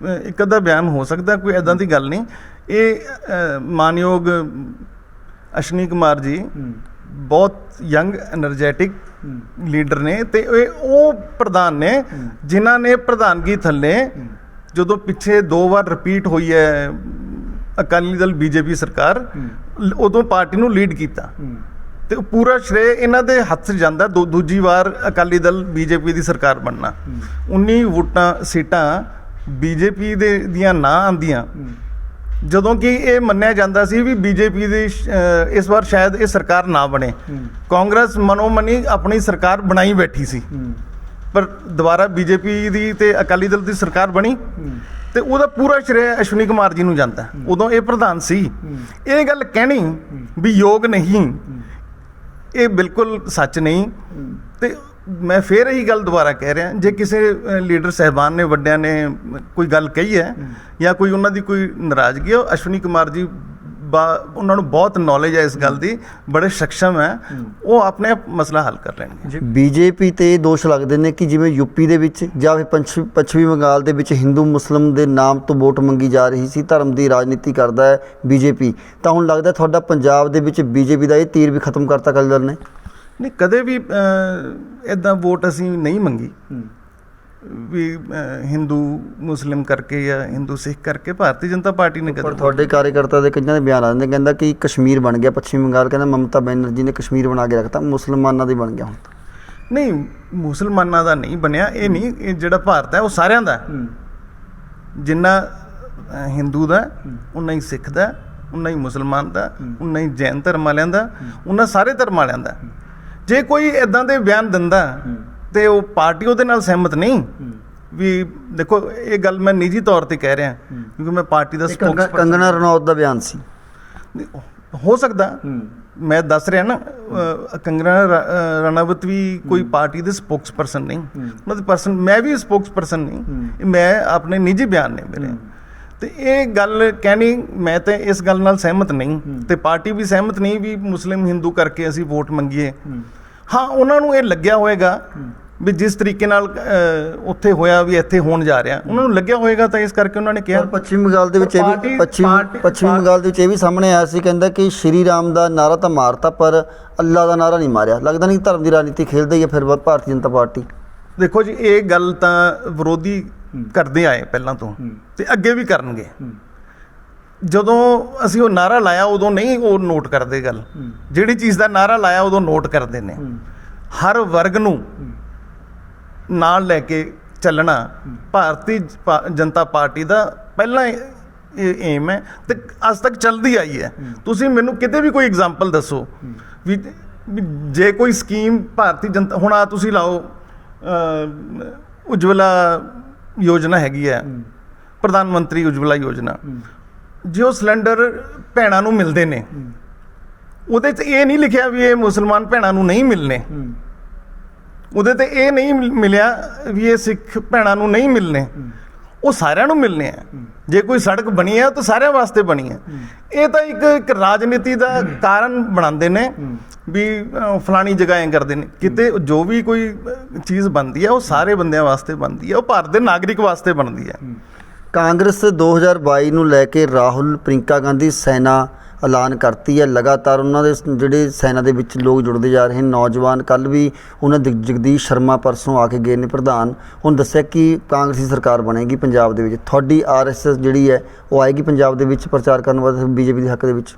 ਇੱਕ ਅੱਧਾ ਬਿਆਨ ਹੋ ਸਕਦਾ, ਕੋਈ ਇੱਦਾਂ ਦੀ ਗੱਲ ਨਹੀਂ। ਇਹ ਮਾਨਯੋਗ ਅਸ਼ਵਨੀ ਕੁਮਾਰ ਜੀ ਬਹੁਤ ਯੰਗ ਐਨਰਜੈਟਿਕ ਲੀਡਰ ਨੇ, ਤੇ ਇਹ ਉਹ ਪ੍ਰਧਾਨ ਨੇ ਜਿਨ੍ਹਾਂ ਨੇ ਪ੍ਰਧਾਨਗੀ ਥੱਲੇ, ਜਦੋਂ ਪਿੱਛੇ 2 ਵਾਰ ਰਿਪੀਟ ਹੋਈ ਹੈ ਅਕਾਲੀ ਦਲ ਬੀਜੇਪੀ ਸਰਕਾਰ ਉਦੋਂ ਪਾਰਟੀ ਨੂੰ ਲੀਡ ਕੀਤਾ ਤੇ ਉਹ ਪੂਰਾ ਸ਼੍ਰੇ ਇਹਨਾਂ ਦੇ ਹੱਥ 'ਚ ਜਾਂਦਾ। ਦੂਜੀ ਵਾਰ ਅਕਾਲੀ ਦਲ ਬੀਜੇਪੀ ਦੀ ਸਰਕਾਰ ਬਣਨਾ, 19 ਸੀਟਾਂ ਬੀਜੇਪੀ ਦੀਆਂ ਨਾ ਆਉਂਦੀਆਂ, ਜਦੋਂ ਕਿ ਇਹ ਮੰਨਿਆ ਜਾਂਦਾ ਸੀ ਵੀ ਬੀਜੇਪੀ ਦੀ ਇਸ ਵਾਰ ਸ਼ਾਇਦ ਇਹ ਸਰਕਾਰ ਨਾ ਬਣੇ। ਕਾਂਗਰਸ ਮਨੋਮਨੀ ਆਪਣੀ ਸਰਕਾਰ ਬਣਾਈ ਬੈਠੀ ਸੀ, ਪਰ ਦੁਬਾਰਾ ਬੀਜੇਪੀ ਦੀ ਤੇ ਅਕਾਲੀ ਦਲ ਦੀ ਸਰਕਾਰ ਬਣੀ ਤੇ ਉਹਦਾ ਪੂਰਾ ਸ਼੍ਰੇ ਅਸ਼ਵਨੀ ਕੁਮਾਰ ਜੀ ਨੂੰ ਜਾਂਦਾ। ਉਦੋਂ ਇਹ ਪ੍ਰਧਾਨ ਸੀ। ਇਹ ਗੱਲ ਕਹਿਣੀ ਵੀ ਯੋਗ ਨਹੀਂ, ਇਹ ਬਿਲਕੁਲ ਸੱਚ ਨਹੀਂ। ਤੇ ਮੈਂ ਫੇਰ ਇਹੀ ਗੱਲ ਦੁਬਾਰਾ ਕਹਿ ਰਿਹਾ, ਜੇ ਕਿਸੇ ਲੀਡਰ ਸਾਹਿਬਾਨ ਨੇ, ਵੱਡਿਆਂ ਨੇ ਕੋਈ ਗੱਲ ਕਹੀ ਹੈ ਜਾਂ ਕੋਈ ਉਹਨਾਂ ਦੀ ਕੋਈ ਨਾਰਾਜ਼ਗੀ ਹੈ, ਉਹ ਅਸ਼ਵਨੀ ਕੁਮਾਰ ਜੀ ਉਹਨਾਂ ਨੂੰ ਬਹੁਤ ਨੌਲੇਜ ਹੈ ਇਸ ਗੱਲ ਦੀ, ਬੜੇ ਸક્ષਮ ਹੈ, ਉਹ ਆਪਣੇ ਆਪ ਮਸਲਾ ਹੱਲ ਕਰ ਲੈਣਗੇ। ਬੀਜੇਪੀ ਤੇ ਦੋਸ਼ ਲੱਗਦੇ ਨੇ ਕਿ ਜਿਵੇਂ ਯੂਪੀ ਦੇ ਵਿੱਚ ਜਾਂ ਫਿਰ ਪੱਛਮੀ ਬੰਗਾਲ ਦੇ ਵਿੱਚ ਹਿੰਦੂ ਮੁਸਲਿਮ ਦੇ ਨਾਮ ਤੋਂ ਵੋਟ ਮੰਗੀ ਜਾ ਰਹੀ ਸੀ, ਧਰਮ ਦੀ ਰਾਜਨੀਤੀ ਕਰਦਾ ਹੈ ਬੀਜੇਪੀ, ਤਾਂ ਹੁਣ ਲੱਗਦਾ ਤੁਹਾਡਾ ਪੰਜਾਬ ਦੇ ਵਿੱਚ ਬੀਜੇਪੀ ਦਾ ਇਹ ਤੀਰ ਵੀ ਖਤਮ ਕਰਤਾ ਅਕਾਲੀ ਦਲ ਨੇ? ਨਹੀਂ, ਕਦੇ ਵੀ ਇੱਦਾਂ ਵੋਟ ਅਸੀਂ ਨਹੀਂ ਮੰਗੀ ਵੀ ਹਿੰਦੂ ਮੁਸਲਿਮ ਕਰਕੇ ਜਾਂ ਹਿੰਦੂ ਸਿੱਖ ਕਰਕੇ। ਭਾਰਤੀ ਜਨਤਾ ਪਾਰਟੀ ਨੇ ਪਰ ਕਦੇ ਤੁਹਾਡੇ ਕਾਰਜਕਰਤਾ ਦੇ ਕਈਆਂ ਦੇ ਬਿਆਨ ਆ ਜਾਂਦੇ, ਕਹਿੰਦਾ ਕਿ ਕਸ਼ਮੀਰ ਬਣ ਗਿਆ ਪੱਛਮੀ ਬੰਗਾਲ, ਕਹਿੰਦਾ ਮਮਤਾ ਬੈਨਰਜੀ ਨੇ ਕਸ਼ਮੀਰ ਬਣਾ ਕੇ ਰੱਖਤਾ, ਮੁਸਲਮਾਨਾਂ ਦਾ ਬਣ ਗਿਆ ਹੁਣ। ਨਹੀਂ, ਮੁਸਲਮਾਨਾਂ ਦਾ ਨਹੀਂ ਬਣਿਆ। ਇਹ ਨਹੀਂ, ਇਹ ਜਿਹੜਾ ਭਾਰਤ ਹੈ ਉਹ ਸਾਰਿਆਂ ਦਾ, ਜਿੰਨਾ ਹਿੰਦੂ ਦਾ ਉਨਾ ਹੀ ਸਿੱਖ ਦਾ, ਉਨਾ ਹੀ ਮੁਸਲਮਾਨ ਦਾ, ਉਨਾ ਹੀ ਜੈਨ ਧਰਮ ਵਾਲਿਆਂ ਦਾ, ਉਨਾ ਸਾਰੇ ਧਰਮ ਵਾਲਿਆਂ ਦਾ। ਜੇ ਕੋਈ ਇੱਦਾਂ ਦੇ ਬਿਆਨ ਦਿੰਦਾ ਤੇ ਉਹ ਪਾਰਟੀ ਉਹਦੇ ਨਾਲ ਸਹਿਮਤ ਨਹੀਂ। ਵੀ ਦੇਖੋ, ਇਹ ਗੱਲ ਮੈਂ ਨਿੱਜੀ ਤੌਰ ਤੇ ਕਹਿ ਰਿਹਾ ਕਿਉਂਕਿ ਮੈਂ ਪਾਰਟੀ ਦਾ ਸਪੋਕਸਪਰਸਨ। ਕੰਗਨਾ ਰਣੌਤ ਦਾ ਬਿਆਨ ਸੀ, ਹੋ ਸਕਦਾ, ਮੈਂ ਦੱਸ ਰਿਹਾ ਨਾ, ਕੰਗਨਾ ਰਣਾਵਤ ਵੀ ਕੋਈ ਪਾਰਟੀ ਦੇ ਸਪੋਕਸਪਰਸਨ ਨਹੀਂ, ਉਹਨਾਂ ਦੇ ਪਰਸਨ, ਮੈਂ ਵੀ ਸਪੋਕਸਪਰਸਨ ਨਹੀਂ, ਮੈਂ ਆਪਣੇ ਨਿੱਜੀ ਬਿਆਨ ਨੇ ਮੇਰੇ। ਤੇ ਇਹ ਗੱਲ ਕਹਿਣੀ, ਮੈਂ ਤਾਂ ਇਸ ਗੱਲ ਨਾਲ ਸਹਿਮਤ ਨਹੀਂ ਤੇ ਪਾਰਟੀ ਵੀ ਸਹਿਮਤ ਨਹੀਂ ਵੀ ਮੁਸਲਿਮ ਹਿੰਦੂ ਕਰਕੇ ਅਸੀਂ ਵੋਟ ਮੰਗੀਏ। ਹਾਂ, ਉਹਨਾਂ ਨੂੰ ਇਹ ਲੱਗਿਆ ਹੋਏਗਾ ਵੀ ਜਿਸ ਤਰੀਕੇ ਨਾਲ ਉੱਥੇ ਹੋਇਆ ਵੀ ਇੱਥੇ ਹੋਣ ਜਾ ਰਿਹਾ, ਉਹਨਾਂ ਨੂੰ ਲੱਗਿਆ ਹੋਏਗਾ ਤਾਂ ਇਸ ਕਰਕੇ ਉਹਨਾਂ ਨੇ ਕਿਹਾ। ਪੱਛਮੀ ਬੰਗਾਲ ਦੇ ਵਿੱਚ ਇਹ ਵੀ ਪੱਛਮੀ ਬੰਗਾਲ ਦੇ ਵਿੱਚ ਇਹ ਵੀ ਸਾਹਮਣੇ ਆਇਆ ਸੀ, ਕਹਿੰਦਾ ਕਿ ਸ਼੍ਰੀ ਰਾਮ ਦਾ ਨਾਰਾ ਤਾਂ ਮਾਰਤਾ ਪਰ ਅੱਲਾ ਦਾ ਨਾਰਾ ਨਹੀਂ ਮਾਰਿਆ। ਲੱਗਦਾ ਨਹੀਂ ਧਰਮ ਦੀ ਰਾਜਨੀਤੀ ਖੇਡਦੀ ਹੈ ਫਿਰ ਭਾਰਤੀ ਜਨਤਾ ਪਾਰਟੀ। ਦੇਖੋ ਜੀ, ਇਹ ਗੱਲ ਤਾਂ ਵਿਰੋਧੀ ਕਰਦੇ ਆਏ ਪਹਿਲਾਂ ਤੋਂ ਤੇ ਅੱਗੇ ਵੀ ਕਰਨਗੇ। ਜਦੋਂ ਅਸੀਂ ਉਹ ਨਾਰਾ ਲਾਇਆ ਉਦੋਂ ਨਹੀਂ ਉਹ ਨੋਟ ਕਰਦੇ ਗੱਲ, ਜਿਹੜੀ ਚੀਜ਼ ਦਾ ਨਾਰਾ ਲਾਇਆ ਉਦੋਂ ਨੋਟ ਕਰਦੇ ਨੇ। ਹਰ ਵਰਗ ਨੂੰ ਨਾਲ ਲੈ ਕੇ ਚੱਲਣਾ ਭਾਰਤੀ ਜਨਤਾ ਪਾਰਟੀ ਦਾ ਪਹਿਲਾਂ ਇਹ ਏਮ ਹੈ ਤੇ ਅੱਜ ਤੱਕ ਚੱਲਦੀ ਆਈ ਹੈ। ਤੁਸੀਂ ਮੈਨੂੰ ਕਿਤੇ ਵੀ ਕੋਈ ਐਗਜ਼ਾਮਪਲ ਦੱਸੋ ਵੀ ਜੇ ਕੋਈ ਸਕੀਮ ਭਾਰਤੀ ਜਨਤਾ, ਹੁਣ ਆ ਤੁਸੀਂ ਲਾਓ ਉਜਵਲਾ ਯੋਜਨਾ ਹੈਗੀ ਹੈ, ਪ੍ਰਧਾਨ ਮੰਤਰੀ ਉਜਵਲਾ ਯੋਜਨਾ, ਜੋ ਸਿਲੰਡਰ ਭੈਣਾਂ ਨੂੰ ਮਿਲਦੇ ਨੇ ਉਹਦੇ 'ਚ ਇਹ ਨਹੀਂ ਲਿਖਿਆ ਵੀ ਇਹ ਮੁਸਲਮਾਨ ਭੈਣਾਂ ਨੂੰ ਨਹੀਂ ਮਿਲਣੇ, ਉਹਦੇ ਤੇ ਇਹ ਨਹੀਂ ਮਿਲਿਆ ਵੀ ਇਹ ਸਿੱਖ ਭੈਣਾਂ ਨੂੰ ਨਹੀਂ ਮਿਲਣੇ, ਉਹ ਸਾਰਿਆਂ ਨੂੰ ਮਿਲਣੇ ਆ। ਜੇ ਕੋਈ ਸੜਕ ਬਣੀ ਹੈ ਤਾਂ ਸਾਰਿਆਂ ਵਾਸਤੇ ਬਣੀ ਹੈ। ਇਹ ਤਾਂ ਇੱਕ ਰਾਜਨੀਤੀ ਦਾ ਕਾਰਨ ਬਣਾਉਂਦੇ ਨੇ ਵੀ ਫਲਾਣੀ ਜਗ੍ਹਾ ਐਂ ਕਰਦੇ ਨੇ। ਕਿਤੇ ਜੋ ਵੀ ਕੋਈ ਚੀਜ਼ ਬਣਦੀ ਹੈ ਉਹ ਸਾਰੇ ਬੰਦਿਆਂ ਵਾਸਤੇ ਬਣਦੀ ਹੈ, ਉਹ ਭਾਰਤ ਦੇ ਨਾਗਰਿਕ ਵਾਸਤੇ ਬਣਦੀ ਹੈ। ਕਾਂਗਰਸ 2022 ਨੂੰ ਲੈ ਕੇ ਰਾਹੁਲ ਪ੍ਰਿੰਕਾ ਗਾਂਧੀ ਸੈਨਾ ਐਲਾਨ ਕਰਤੀ ਹੈ। ਲਗਾਤਾਰ ਉਹਨਾਂ ਦੇ ਜਿਹੜੇ ਸੈਨਾ ਦੇ ਵਿੱਚ ਲੋਕ ਜੁੜਦੇ ਜਾ ਰਹੇ ਨੇ, ਨੌਜਵਾਨ। ਕੱਲ੍ਹ ਵੀ ਉਹਨਾਂ ਦੇ ਜਗਦੀਸ਼ ਸ਼ਰਮਾ ਪਰਸੋਂ ਆ ਕੇ ਗਏ ਨੇ ਪ੍ਰਧਾਨ, ਹੁਣ ਦੱਸਿਆ ਕਿ ਕਾਂਗਰਸੀ ਸਰਕਾਰ ਬਣੇਗੀ ਪੰਜਾਬ ਦੇ ਵਿੱਚ। ਤੁਹਾਡੀ RSS ਜਿਹੜੀ ਹੈ ਉਹ ਆਏਗੀ ਪੰਜਾਬ ਦੇ ਵਿੱਚ ਪ੍ਰਚਾਰ ਕਰਨ ਵਾਸਤੇ ਬੀਜੇਪੀ ਦੇ ਹੱਕ ਦੇ ਵਿੱਚ?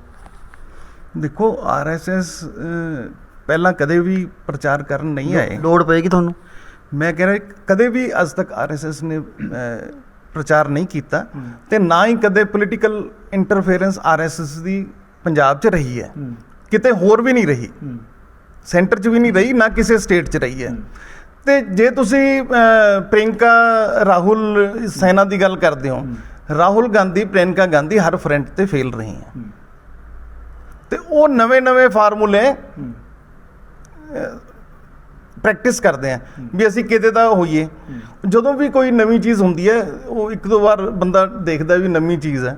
ਦੇਖੋ, RSS ਪਹਿਲਾਂ ਕਦੇ ਵੀ ਪ੍ਰਚਾਰ ਕਰਨ ਨਹੀਂ ਆਏ। ਲੋੜ ਪਏਗੀ ਤੁਹਾਨੂੰ? ਮੈਂ ਕਹਿ ਰਿਹਾ ਕਦੇ ਵੀ ਅੱਜ ਤੱਕ RSS ਨੇ ਪ੍ਰਚਾਰ ਨਹੀਂ ਕੀਤਾ ਤੇ ਨਾ ਹੀ ਕਦੇ ਪੋਲੀਟੀਕਲ ਇੰਟਰਫੇਰੈਂਸ RSS ਦੀ ਪੰਜਾਬ 'ਚ ਰਹੀ ਹੈ, ਕਿਤੇ ਹੋਰ ਵੀ ਨਹੀਂ ਰਹੀ, ਸੈਂਟਰ 'ਚ ਵੀ ਨਹੀਂ ਰਹੀ, ਨਾ ਕਿਸੇ ਸਟੇਟ 'ਚ ਰਹੀ ਹੈ। ਤੇ ਜੇ ਤੁਸੀਂ ਪ੍ਰਿੰਕਾ ਰਾਹੁਲ ਸੈਨਾ ਦੀ ਗੱਲ ਕਰਦੇ ਹੋ, ਰਾਹੁਲ ਗਾਂਧੀ ਪ੍ਰਿੰਕਾ ਗਾਂਧੀ ਹਰ ਫਰੰਟ ਤੇ ਫੇਲ ਰਹੇ ਹੈ ਤੇ ਉਹ ਨਵੇਂ ਫਾਰਮੂਲੇ ਪ੍ਰੈਕਟਿਸ ਕਰਦੇ ਆ ਵੀ ਅਸੀਂ ਕਿਤੇ ਤਾਂ ਹੋਈਏ। ਜਦੋਂ ਵੀ ਕੋਈ ਨਵੀਂ ਚੀਜ਼ ਹੁੰਦੀ ਹੈ ਉਹ ਇੱਕ ਦੋ ਵਾਰ ਬੰਦਾ ਦੇਖਦਾ ਵੀ ਨਵੀਂ ਚੀਜ਼ ਹੈ,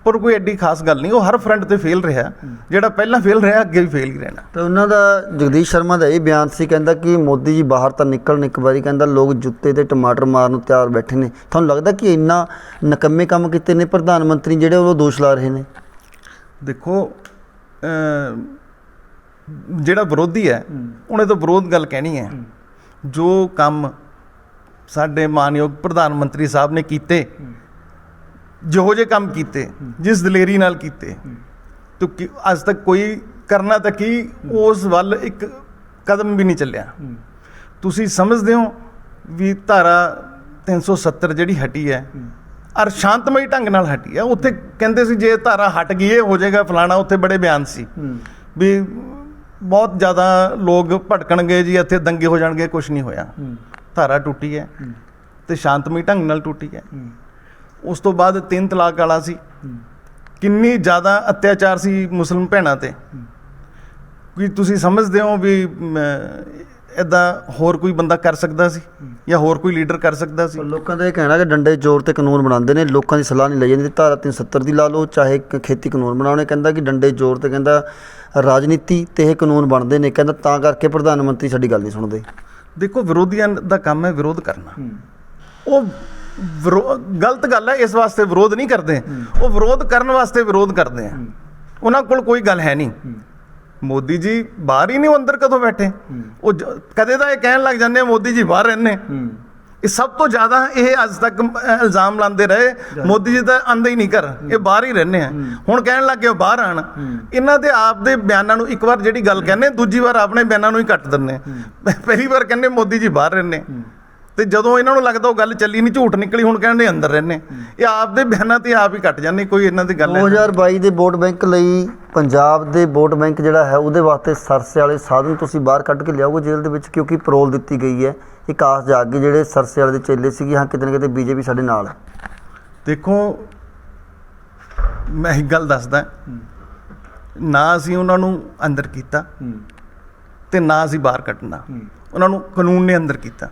ਪਰ ਕੋਈ ਐਡੀ ਖਾਸ ਗੱਲ ਨਹੀਂ। ਉਹ ਹਰ ਫਰੰਟ ਤੇ ਫੇਲ ਰਿਹਾ, ਜਿਹੜਾ ਪਹਿਲਾਂ ਫੇਲ ਰਿਹਾ ਅੱਗੇ ਵੀ ਫੇਲ ਹੀ ਰਹਿਣਾ। ਤੇ ਉਹਨਾਂ ਦਾ ਜਗਦੀਸ਼ ਸ਼ਰਮਾ ਦਾ ਇਹ ਬਿਆਨ ਸੀ, ਕਹਿੰਦਾ ਕਿ ਮੋਦੀ ਜੀ ਬਾਹਰ ਤਾਂ ਨਿਕਲਣ ਇੱਕ ਵਾਰੀ, ਕਹਿੰਦਾ ਲੋਕ ਜੁੱਤੇ ਤੇ ਟਮਾਟਰ ਮਾਰਨ ਨੂੰ ਤਿਆਰ ਬੈਠੇ ਨੇ। ਤੁਹਾਨੂੰ ਲੱਗਦਾ ਕਿ ਇੰਨਾ ਨਕੰਮੇ ਕੰਮ ਕੀਤੇ ਨੇ ਪ੍ਰਧਾਨ ਮੰਤਰੀ ਜਿਹੜੇ ਉਹ ਦੋਸ਼ ਲਾ ਰਹੇ ਨੇ? ਦੇਖੋ, ਜਿਹੜਾ ਵਿਰੋਧੀ ਹੈ ਉਹਨੇ ਤਾਂ ਵਿਰੋਧ ਗੱਲ ਕਹਿਣੀ ਹੈ। ਜੋ ਕੰਮ ਸਾਡੇ ਮਾਨਯੋਗ ਪ੍ਰਧਾਨ ਮੰਤਰੀ ਸਾਹਿਬ ਨੇ ਕੀਤੇ ਜਿਹੋ ਜਿਹੇ ਕੰਮ ਕੀਤੇ, ਜਿਸ ਦਲੇਰੀ ਨਾਲ ਕੀਤੇ, ਤੋ ਅੱਜ ਤੱਕ ਕੋਈ ਕਰਨਾ ਤਾਂ ਕੀ ਉਸ ਵੱਲ ਇੱਕ ਕਦਮ ਵੀ ਨਹੀਂ ਚੱਲਿਆ। ਤੁਸੀਂ ਸਮਝਦੇ ਹੋ ਵੀ ਧਾਰਾ 370 ਜਿਹੜੀ ਹਟੀ ਹੈ ਔਰ ਸ਼ਾਂਤਮਈ ਢੰਗ ਨਾਲ ਹਟੀ ਹੈ। ਉੱਥੇ ਕਹਿੰਦੇ ਸੀ ਜੇ ਧਾਰਾ ਹਟ ਗਈ ਇਹ ਹੋ ਜਾਏਗਾ ਫਲਾਣਾ, ਉੱਥੇ ਬੜੇ ਬਿਆਨ ਸੀ ਵੀ ਬਹੁਤ ਜ਼ਿਆਦਾ ਲੋਕ ਭਟਕਣਗੇ ਜੀ, ਇੱਥੇ ਦੰਗੇ ਹੋ ਜਾਣਗੇ, ਕੁਝ ਨਹੀਂ ਹੋਇਆ। ਧਾਰਾ ਟੁੱਟੀ ਹੈ ਤੇ ਸ਼ਾਂਤਮਈ ਢੰਗ ਨਾਲ ਟੁੱਟੀ ਹੈ। ਉਸ ਤੋਂ ਬਾਅਦ 3 ਤਲਾਕ ਵਾਲਾ ਸੀ, ਕਿੰਨੀ ਜ਼ਿਆਦਾ ਅਤਿਆਚਾਰ ਸੀ ਮੁਸਲਿਮ ਭੈਣਾਂ ਤੇ। ਕੀ ਤੁਸੀਂ ਸਮਝਦੇ ਹੋ ਵੀ ਇੱਦਾਂ ਹੋਰ ਕੋਈ ਬੰਦਾ ਕਰ ਸਕਦਾ ਸੀ ਜਾਂ ਹੋਰ ਕੋਈ ਲੀਡਰ ਕਰ ਸਕਦਾ ਸੀ? ਲੋਕਾਂ ਦਾ ਇਹ ਕਹਿਣਾ ਕਿ ਡੰਡੇ ਜ਼ੋਰ ਤੇ ਕਾਨੂੰਨ ਬਣਾਉਂਦੇ ਨੇ, ਲੋਕਾਂ ਦੀ ਸਲਾਹ ਨਹੀਂ ਲਈ ਜਾਂਦੀ। ਧਾਰਾ 370 ਦੀ ਲਾ ਲਓ, ਚਾਹੇ ਖੇਤੀ ਕਾਨੂੰਨ ਬਣਾਉਣੇ, ਕਹਿੰਦਾ ਕਿ ਡੰਡੇ ਜ਼ੋਰ ਤੇ ਕਹਿੰਦਾ ਰਾਜਨੀਤੀ ਤੇ ਇਹ ਕਾਨੂੰਨ ਬਣਦੇ ਨੇ, ਕਹਿੰਦਾ ਤਾਂ ਕਰਕੇ ਪ੍ਰਧਾਨ ਮੰਤਰੀ ਸਾਡੀ ਗੱਲ ਨਹੀਂ ਸੁਣਦੇ। ਦੇਖੋ, ਵਿਰੋਧੀਆਂ ਦਾ ਕੰਮ ਹੈ ਵਿਰੋਧ ਕਰਨਾ। ਉਹ ਗਲਤ ਗੱਲ ਹੈ, ਇਸ ਵਾਸਤੇ ਵਿਰੋਧ ਨਹੀਂ ਕਰਦੇ। ਉਹ ਵਿਰੋਧ ਕਰਨ ਵਾਸਤੇ ਵਿਰੋਧ ਕਰਦੇ ਆ। ਉਹਨਾਂ ਕੋਲ ਕੋਈ ਗੱਲ ਹੈ ਨਹੀਂ। ਮੋਦੀ ਜੀ ਬਾਹਰ ਹੀ ਨਹੀਂ, ਉਹ ਅੰਦਰ ਕਦੋਂ ਬੈਠੇ? ਉਹ ਕਦੇ ਤਾਂ ਇਹ ਕਹਿਣ ਲੱਗ ਜਾਂਦੇ ਆ ਮੋਦੀ ਜੀ ਬਾਹਰ ਰਹਿੰਦੇ। ਇਹ ਸਭ ਤੋਂ ਜ਼ਿਆਦਾ ਇਹ ਅੱਜ ਤੱਕ ਇਲਜ਼ਾਮ ਲਾਉਂਦੇ ਰਹੇ ਮੋਦੀ ਜੀ ਤਾਂ ਆਉਂਦੇ ਹੀ ਨਹੀਂ ਘਰ, ਇਹ ਬਾਹਰ ਹੀ ਰਹਿੰਦੇ ਆ। ਹੁਣ ਕਹਿਣ ਲੱਗ ਗਏ ਉਹ ਬਾਹਰ ਆਣ। ਇਹਨਾਂ ਦੇ ਆਪ ਦੇ ਬਿਆਨਾਂ ਨੂੰ ਇੱਕ ਵਾਰ ਜਿਹੜੀ ਗੱਲ ਕਹਿੰਦੇ, ਦੂਜੀ ਵਾਰ ਆਪਣੇ ਬਿਆਨਾਂ ਨੂੰ ਹੀ ਕੱਟ ਦਿੰਦੇ। ਪਹਿਲੀ ਵਾਰ ਕਹਿੰਦੇ ਮੋਦੀ ਜੀ ਬਾਹਰ ਰਹਿੰਦੇ, ਤੇ ਜਦੋਂ ਇਹਨਾਂ ਨੂੰ ਲੱਗਦਾ ਉਹ ਗੱਲ ਚੱਲੀ ਨਹੀਂ, ਝੂਠ ਨਿਕਲੀ, ਹੁਣ ਕਹਿੰਦੇ ਅੰਦਰ ਰਹਿੰਦੇ। ਇਹ ਆਪ ਦੇ ਬਿਆਨਾਂ ਤੇ ਆਪ ਹੀ ਕੱਟ ਜਾਂਦੇ, ਕੋਈ ਇਹਨਾਂ ਦੀ ਗੱਲ 2022 ਦੇ ਵੋਟ ਬੈਂਕ ਲਈ ਪੰਜਾਬ ਦੇ ਵੋਟ ਬੈਂਕ ਜਿਹੜਾ ਹੈ ਉਹਦੇ ਵਾਸਤੇ ਸਰਸੇ ਵਾਲੇ ਸਾਧਨ ਤੁਸੀਂ ਬਾਹਰ ਕੱਢ ਕੇ ਲਿਆਓਗੇ ਜੇਲ੍ਹ ਦੇ ਵਿੱਚ, ਕਿਉਂਕਿ ਪਰੋਲ ਦਿੱਤੀ ਗਈ ਹੈ। ਇੱਕ ਆਸ ਜਾਗ ਗਈ ਜਿਹੜੇ ਸਰਸੇ ਵਾਲੇ ਦੇ ਚੇਲੇ ਸੀਗੇ, ਹਾਂ ਕਿਤੇ ਨਾ ਕਿਤੇ ਬੀਜੇਪੀ ਸਾਡੇ ਨਾਲ ਹੈ। ਦੇਖੋ, ਮੈਂ ਇੱਕ ਗੱਲ ਦੱਸਦਾ, ਨਾ ਅਸੀਂ ਉਹਨਾਂ ਨੂੰ ਅੰਦਰ ਕੀਤਾ ਤੇ ਨਾ ਅਸੀਂ ਬਾਹਰ ਕੱਢਣਾ। ਉਹਨਾਂ ਨੂੰ ਕਾਨੂੰਨ ਨੇ ਅੰਦਰ ਕੀਤਾ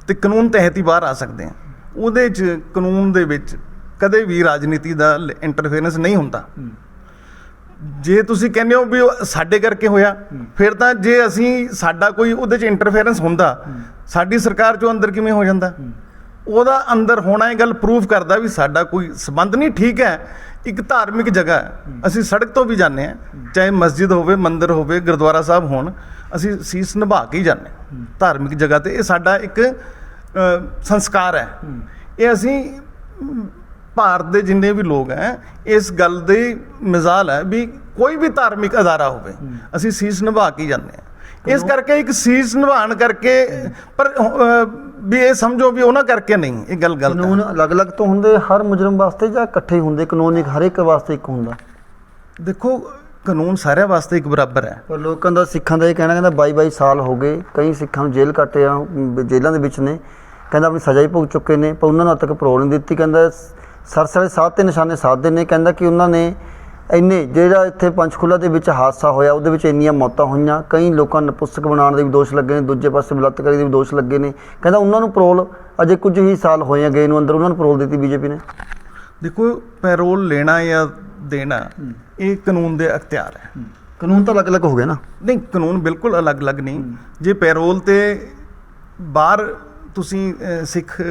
ਤੇ ਕਾਨੂੰਨ ਤਹਿਤ ਹੀ ਬਾਹਰ ਆ ਸਕਦੇ ਆ। ਉਹਦੇ 'ਚ ਕਾਨੂੰਨ ਦੇ ਵਿੱਚ ਕਦੇ ਵੀ ਰਾਜਨੀਤੀ ਦਾ ਇੰਟਰਫੇਰੈਂਸ ਨਹੀਂ ਹੁੰਦਾ। ਜੇ ਤੁਸੀਂ ਕਹਿੰਦੇ ਹੋ ਵੀ ਉਹ ਸਾਡੇ ਕਰਕੇ ਹੋਇਆ, ਫਿਰ ਤਾਂ ਜੇ ਸਾਡਾ ਕੋਈ ਉਹਦੇ 'ਚ ਇੰਟਰਫੇਰੈਂਸ ਹੁੰਦਾ, ਸਾਡੀ ਸਰਕਾਰ 'ਚੋਂ ਅੰਦਰ ਕਿਵੇਂ ਹੋ ਜਾਂਦਾ? ਉਹਦਾ ਅੰਦਰ ਹੋਣਾ ਇਹ ਗੱਲ ਪ੍ਰੂਫ ਕਰਦਾ ਵੀ ਸਾਡਾ ਕੋਈ ਸੰਬੰਧ ਨਹੀਂ। ਠੀਕ ਹੈ, ਇੱਕ ਧਾਰਮਿਕ ਜਗ੍ਹਾ ਹੈ, ਅਸੀਂ ਸੜਕ ਤੋਂ ਵੀ ਜਾਂਦੇ ਹਾਂ, ਚਾਹੇ ਮਸਜਿਦ ਹੋਵੇ, ਮੰਦਿਰ ਹੋਵੇ, ਗੁਰਦੁਆਰਾ ਸਾਹਿਬ ਹੋਣ, ਅਸੀਂ ਸੀਸ ਨਿਭਾ ਕੇ ਹੀ ਜਾਂਦੇ ਹਾਂ ਧਾਰਮਿਕ ਜਗ੍ਹਾ ਤੇ। ਇਹ ਸਾਡਾ ਇੱਕ ਸੰਸਕਾਰ ਹੈ। ਇਹ ਅਸੀਂ ਭਾਰਤ ਦੇ ਜਿੰਨੇ ਵੀ ਲੋਕ ਹੈ, ਇਸ ਗੱਲ ਦੀ ਮਿਸਾਲ ਹੈ ਵੀ ਕੋਈ ਵੀ ਧਾਰਮਿਕ ਅਦਾਰਾ ਹੋਵੇ, ਅਸੀਂ ਸੀਸ ਨਿਭਾ ਕੇ ਜਾਂਦੇ ਹਾਂ। ਇਸ ਕਰਕੇ ਇੱਕ ਸੀਸ ਨਿਭਾਉਣ ਕਰਕੇ, ਪਰ ਵੀ ਇਹ ਸਮਝੋ ਵੀ ਉਹਨਾਂ ਕਰਕੇ ਨਹੀਂ, ਇਹ ਗੱਲ ਗਲਤ ਹੈ। ਕਾਨੂੰਨ ਅਲੱਗ-ਅਲੱਗ ਤੋਂ ਹੁੰਦੇ ਹਰ ਮੁਜਰਮ ਵਾਸਤੇ ਜਾਂ ਇਕੱਠੇ ਹੁੰਦੇ? ਕਾਨੂੰਨ ਇੱਕ ਹਰ ਇੱਕ ਵਾਸਤੇ ਇੱਕ ਹੁੰਦਾ? ਦੇਖੋ, ਕਾਨੂੰਨ ਸਾਰਿਆਂ ਵਾਸਤੇ ਇੱਕ ਬਰਾਬਰ ਹੈ। ਪਰ ਲੋਕਾਂ ਦਾ, ਸਿੱਖਾਂ ਦਾ ਇਹ ਕਹਿਣਾ, ਕਹਿੰਦਾ 22 ਸਾਲ ਹੋ ਗਏ, ਕਈ ਸਿੱਖਾਂ ਨੂੰ ਜੇਲ੍ਹ ਕੱਟੇ ਆ, ਜੇਲ੍ਹਾਂ ਦੇ ਵਿੱਚ ਨੇ, ਕਹਿੰਦਾ ਆਪਣੀ ਸਜ਼ਾ ਹੀ ਭੁਗਤ ਚੁੱਕੇ ਨੇ, ਪਰ ਉਹਨਾਂ ਨੂੰ ਅੱਜ ਤੱਕ ਪਰੋਲ ਨਹੀਂ ਦਿੱਤੀ। ਕਹਿੰਦਾ ਸਰਸੇ ਵਾਲੇ ਸਾਧ ਤੇ ਨਿਸ਼ਾਨੇ ਸਾਧਦੇ ਨੇ, ਕਹਿੰਦਾ ਕਿ ਉਹਨਾਂ ਨੇ ਇੰਨੇ, ਜਿਹੜਾ ਇੱਥੇ ਪੰਚਕੂਲਾ ਦੇ ਵਿੱਚ ਹਾਦਸਾ ਹੋਇਆ ਉਹਦੇ ਵਿੱਚ ਇੰਨੀਆਂ ਮੌਤਾਂ ਹੋਈਆਂ, ਕਈ ਲੋਕਾਂ ਨੂੰ ਨਪੁੰਸਕ ਬਣਾਉਣ ਦੇ ਵੀ ਦੋਸ਼ ਲੱਗੇ ਨੇ, ਦੂਜੇ ਪਾਸੇ ਬਲਾਤਕਾਰੀ ਦੇ ਵੀ ਦੋਸ਼ ਲੱਗੇ ਨੇ। ਕਹਿੰਦਾ ਉਹਨਾਂ ਨੂੰ ਪਰੋਲ ਅਜੇ ਕੁਝ ਹੀ ਸਾਲ ਹੋਏ ਆ ਗਏ ਨੂੰ ਅੰਦਰ, ਉਹਨਾਂ ਨੂੰ ਪਰੋਲ ਦਿੱਤੀ ਬੀਜੇਪੀ ਨੇ। ਦੇਖੋ, ਪੈਰੋਲ ਲੈਣਾ ਜਾਂ ਦੇਣਾ ਇਹ ਕਾਨੂੰਨ ਦੇ ਅਖਤਿਆਰ ਹੈ। ਕਾਨੂੰਨ ਤਾਂ ਅਲੱਗ-ਅਲੱਗ ਹੋ ਗਏ ਨਾ? ਨਹੀਂ, ਕਾਨੂੰਨ ਬਿਲਕੁਲ ਅਲੱਗ-ਅਲੱਗ ਨਹੀਂ। ਜੇ ਪੈਰੋਲ ਤੇ ਬਾਹਰ ਤੁਸੀਂ ਸਿੱਖ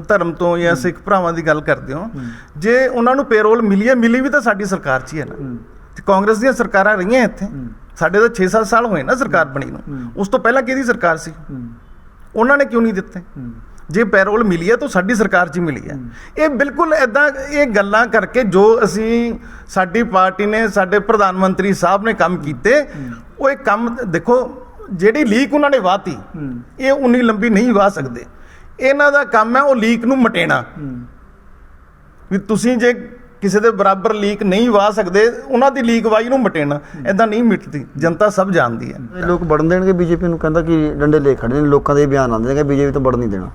ਧਰਮ ਤੋਂ ਜਾਂ ਸਿੱਖ ਭਰਾਵਾਂ ਦੀ ਗੱਲ ਕਰਦੇ ਹੋ, ਜੇ ਉਹਨਾਂ ਨੂੰ ਪੈਰੋਲ ਮਿਲੀ ਵੀ ਤਾਂ ਸਾਡੀ ਸਰਕਾਰ 'ਚ ਹੀ ਹੈ ਨਾ। ਤੇ ਕਾਂਗਰਸ ਦੀਆਂ ਸਰਕਾਰਾਂ ਰਹੀਆਂ ਇੱਥੇ, ਸਾਡੇ ਤਾਂ 6-7 ਸਾਲ ਹੋਏ ਨਾ ਸਰਕਾਰ ਬਣੀ ਨੂੰ। ਉਸ ਤੋਂ ਪਹਿਲਾਂ ਕਿਹਦੀ ਸਰਕਾਰ ਸੀ? ਉਹਨਾਂ ਨੇ ਕਿਉਂ ਨਹੀਂ ਦਿੱਤੇ? ਜੇ ਪੈਰੋਲ ਮਿਲੀ ਹੈ ਤਾਂ ਸਾਡੀ ਸਰਕਾਰ 'ਚ ਹੀ ਮਿਲੀ ਹੈ। ਇਹ ਬਿਲਕੁਲ ਇੱਦਾਂ ਇਹ ਗੱਲਾਂ ਕਰਕੇ ਜੋ ਸਾਡੀ ਪਾਰਟੀ ਨੇ, ਸਾਡੇ ਪ੍ਰਧਾਨ ਮੰਤਰੀ ਸਾਹਿਬ ਨੇ ਕੰਮ ਕੀਤੇ, ਉਹ ਇਹ ਕੰਮ ਦੇਖੋ, ਜਿਹੜੀ ਲੀਕ ਉਹਨਾਂ ਨੇ ਵਾਹਤੀ, ਇਹ ਉਨੀ ਲੰਬੀ ਨਹੀਂ ਵਾਹ ਸਕਦੇ। ਇਹਨਾਂ ਦਾ ਕੰਮ ਹੈ ਉਹ ਲੀਕ ਨੂੰ ਮਟੇਣਾ। ਵੀ ਤੁਸੀਂ ਜੇ ਕਿਸੇ ਦੇ ਬਰਾਬਰ ਲੀਕ ਨਹੀਂ ਵਾਹ ਸਕਦੇ, ਉਹਨਾਂ ਦੀ ਲੀਕ ਵਾਈ ਨੂੰ ਮਟੇਣਾ। ਇਦਾਂ ਨਹੀਂ ਮਿਟਦੀ, ਜਨਤਾ ਸਭ ਜਾਣਦੀ ਹੈ। ਲੋਕ ਵੜਨ ਦੇਣਗੇ ਬੀਜੇਪੀ ਨੂੰ? ਕਹਿੰਦਾ ਕਿ ਡੰਡੇ ਲੈ ਖੜੇ ਨੇ, ਲੋਕਾਂ ਦੇ ਬਿਆਨ ਆਉਂਦੇ ਨੇ ਕਿ ਬੀਜੇਪੀ ਤੋਂ ਵੜਨ ਨਹੀਂ ਦੇਣਾ।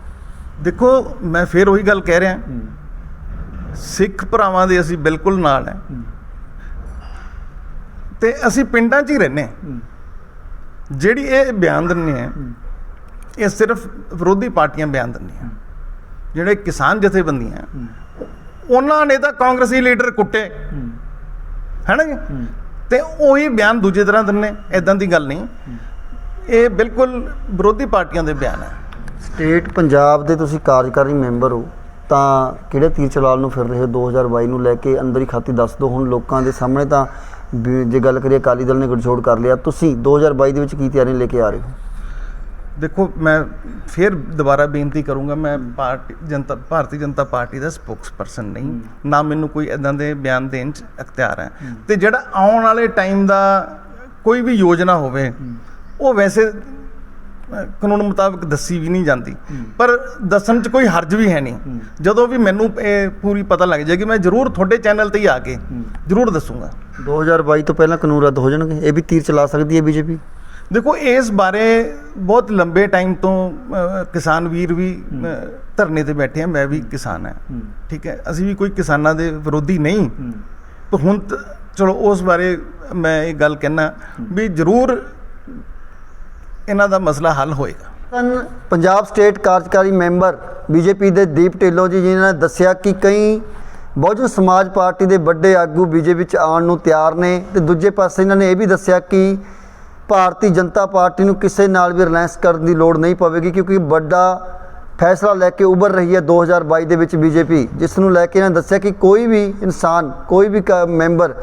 ਦੇਖੋ, ਮੈਂ ਫਿਰ ਉਹੀ ਗੱਲ ਕਹਿ ਰਿਹਾ, ਸਿੱਖ ਭਰਾਵਾਂ ਦੇ ਅਸੀਂ ਬਿਲਕੁਲ ਨਾਲ ਹੈ ਤੇ ਅਸੀਂ ਪਿੰਡਾਂ 'ਚ ਹੀ ਰਹਿੰਦੇ। ਜਿਹੜੀ ਇਹ ਬਿਆਨ ਦਿੰਦੇ ਆ, ਇਹ ਸਿਰਫ ਵਿਰੋਧੀ ਪਾਰਟੀਆਂ ਬਿਆਨ ਦਿੰਦੀਆਂ। ਜਿਹੜੇ ਕਿਸਾਨ ਜਥੇਬੰਦੀਆਂ, ਉਹਨਾਂ ਨੇ ਤਾਂ ਕਾਂਗਰਸੀ ਲੀਡਰ ਕੁੱਟੇ, ਹੈ ਨਾ ਜੀ, ਤੇ ਉਹੀ ਬਿਆਨ ਦੂਜੇ ਤਰ੍ਹਾਂ ਦਿੰਦੇ। ਇਦਾਂ ਦੀ ਗੱਲ ਨਹੀਂ, ਇਹ ਬਿਲਕੁਲ ਵਿਰੋਧੀ ਪਾਰਟੀਆਂ ਦੇ ਬਿਆਨ ਹੈ। ਸਟੇਟ ਪੰਜਾਬ ਦੇ ਤੁਸੀਂ ਕਾਰਜਕਾਰੀ ਮੈਂਬਰ ਹੋ, ਤਾਂ ਕਿਹੜੇ ਤੀਰ ਚਲਾਲ ਨੂੰ ਫਿਰ ਰਹੇ ਹੋ 2022 ਨੂੰ ਲੈ ਕੇ? ਅੰਦਰ ਹੀ ਖਾਤੀ ਦੱਸ ਦਿਓ ਹੁਣ ਲੋਕਾਂ ਦੇ ਸਾਹਮਣੇ। ਤਾਂ ਜੇ ਗੱਲ ਕਰੀਏ, ਅਕਾਲੀ ਦਲ ਨੇ ਗੱਠਜੋੜ ਕਰ ਲਿਆ, ਤੁਸੀਂ 2022 ਦੇ ਵਿੱਚ ਕੀ ਤਿਆਰੀ ਲੈ ਕੇ ਆ ਰਹੇ ਹੋ? ਦੇਖੋ ਮੈਂ ਫਿਰ ਦੁਬਾਰਾ ਬੇਨਤੀ ਕਰੂੰਗਾ, ਮੈਂ ਭਾਰਤੀ ਜਨਤਾ ਪਾਰਟੀ ਦਾ ਸਪੋਕਸਪਰਸਨ ਨਹੀਂ, ਨਾ ਮੈਨੂੰ ਕੋਈ ਇਦਾਂ ਦੇ ਬਿਆਨ ਦੇਣ 'ਚ ਅਖਤਿਆਰ ਹੈ। ਤੇ ਜਿਹੜਾ ਆਉਣ ਵਾਲੇ ਟਾਈਮ ਦਾ ਕੋਈ ਵੀ ਯੋਜਨਾ ਹੋਵੇ ਉਹ ਵੈਸੇ ਕਾਨੂੰਨ ਮੁਤਾਬਕ ਦੱਸੀ ਵੀ ਨਹੀਂ ਜਾਂਦੀ, ਪਰ ਦੱਸਣ 'ਚ ਕੋਈ ਹਰਜ ਵੀ ਹੈ ਨਹੀਂ। ਜਦੋਂ ਵੀ ਮੈਨੂੰ ਇਹ ਪੂਰੀ ਪਤਾ ਲੱਗ ਜਾਏਗੀ ਮੈਂ ਜ਼ਰੂਰ ਤੁਹਾਡੇ ਚੈਨਲ ਤੇ ਹੀ ਆ ਕੇ ਜ਼ਰੂਰ ਦੱਸੂੰਗਾ। 2022 ਤੋਂ ਪਹਿਲਾਂ ਕਾਨੂੰਨ ਰੱਦ ਹੋ ਜਾਣਗੇ, ਇਹ ਵੀ ਤੀਰ ਚਲਾ ਸਕਦੀ ਹੈ ਬੀਜੇਪੀ? ਦੇਖੋ ਇਸ ਬਾਰੇ ਬਹੁਤ ਲੰਬੇ ਟਾਈਮ ਤੋਂ ਕਿਸਾਨ ਵੀਰ ਵੀ ਧਰਨੇ ਤੇ ਬੈਠੇ ਆ, ਮੈਂ ਵੀ ਕਿਸਾਨ ਹਾਂ, ਠੀਕ ਹੈ, ਅਸੀਂ ਵੀ ਕੋਈ ਕਿਸਾਨਾਂ ਦੇ ਵਿਰੋਧੀ ਨਹੀਂ, ਪਰ ਹੁਣ ਚਲੋ ਉਸ ਬਾਰੇ ਮੈਂ ਇਹ ਗੱਲ ਕਹਿਣਾ ਵੀ ਜ਼ਰੂਰ ਇਹਨਾਂ ਦਾ ਮਸਲਾ ਹੱਲ ਹੋਏਗਾ। ਪੰਜਾਬ ਸਟੇਟ ਕਾਰਜਕਾਰੀ ਮੈਂਬਰ ਬੀਜੇਪੀ ਦੇ ਦੀਪ ਢਿੱਲੋਂ ਜੀ, ਜਿਨ੍ਹਾਂ ਨੇ ਦੱਸਿਆ ਕਿ ਕਈ ਬਹੁਜਨ ਸਮਾਜ ਪਾਰਟੀ ਦੇ ਵੱਡੇ ਆਗੂ ਬੀਜੇਪੀ 'ਚ ਆਉਣ ਨੂੰ ਤਿਆਰ ਨੇ, ਤੇ ਦੂਜੇ ਪਾਸੇ ਇਹਨਾਂ ਨੇ ਇਹ ਵੀ ਦੱਸਿਆ ਕਿ ਭਾਰਤੀ ਜਨਤਾ ਪਾਰਟੀ ਨੂੰ ਕਿਸੇ ਨਾਲ ਵੀ ਰਿਲਾਇੰਸ ਕਰਨ ਦੀ ਲੋੜ ਨਹੀਂ ਪਵੇਗੀ, ਕਿਉਂਕਿ ਵੱਡਾ ਫੈਸਲਾ ਲੈ ਕੇ ਉੱਭਰ ਰਹੀ ਹੈ 2022 ਦੇ ਵਿੱਚ ਬੀਜੇਪੀ, ਜਿਸ ਨੂੰ ਲੈ ਕੇ ਇਹਨਾਂ ਨੇ ਦੱਸਿਆ ਕਿ ਕੋਈ ਵੀ ਇਨਸਾਨ, ਕੋਈ ਵੀ ਮੈਂਬਰ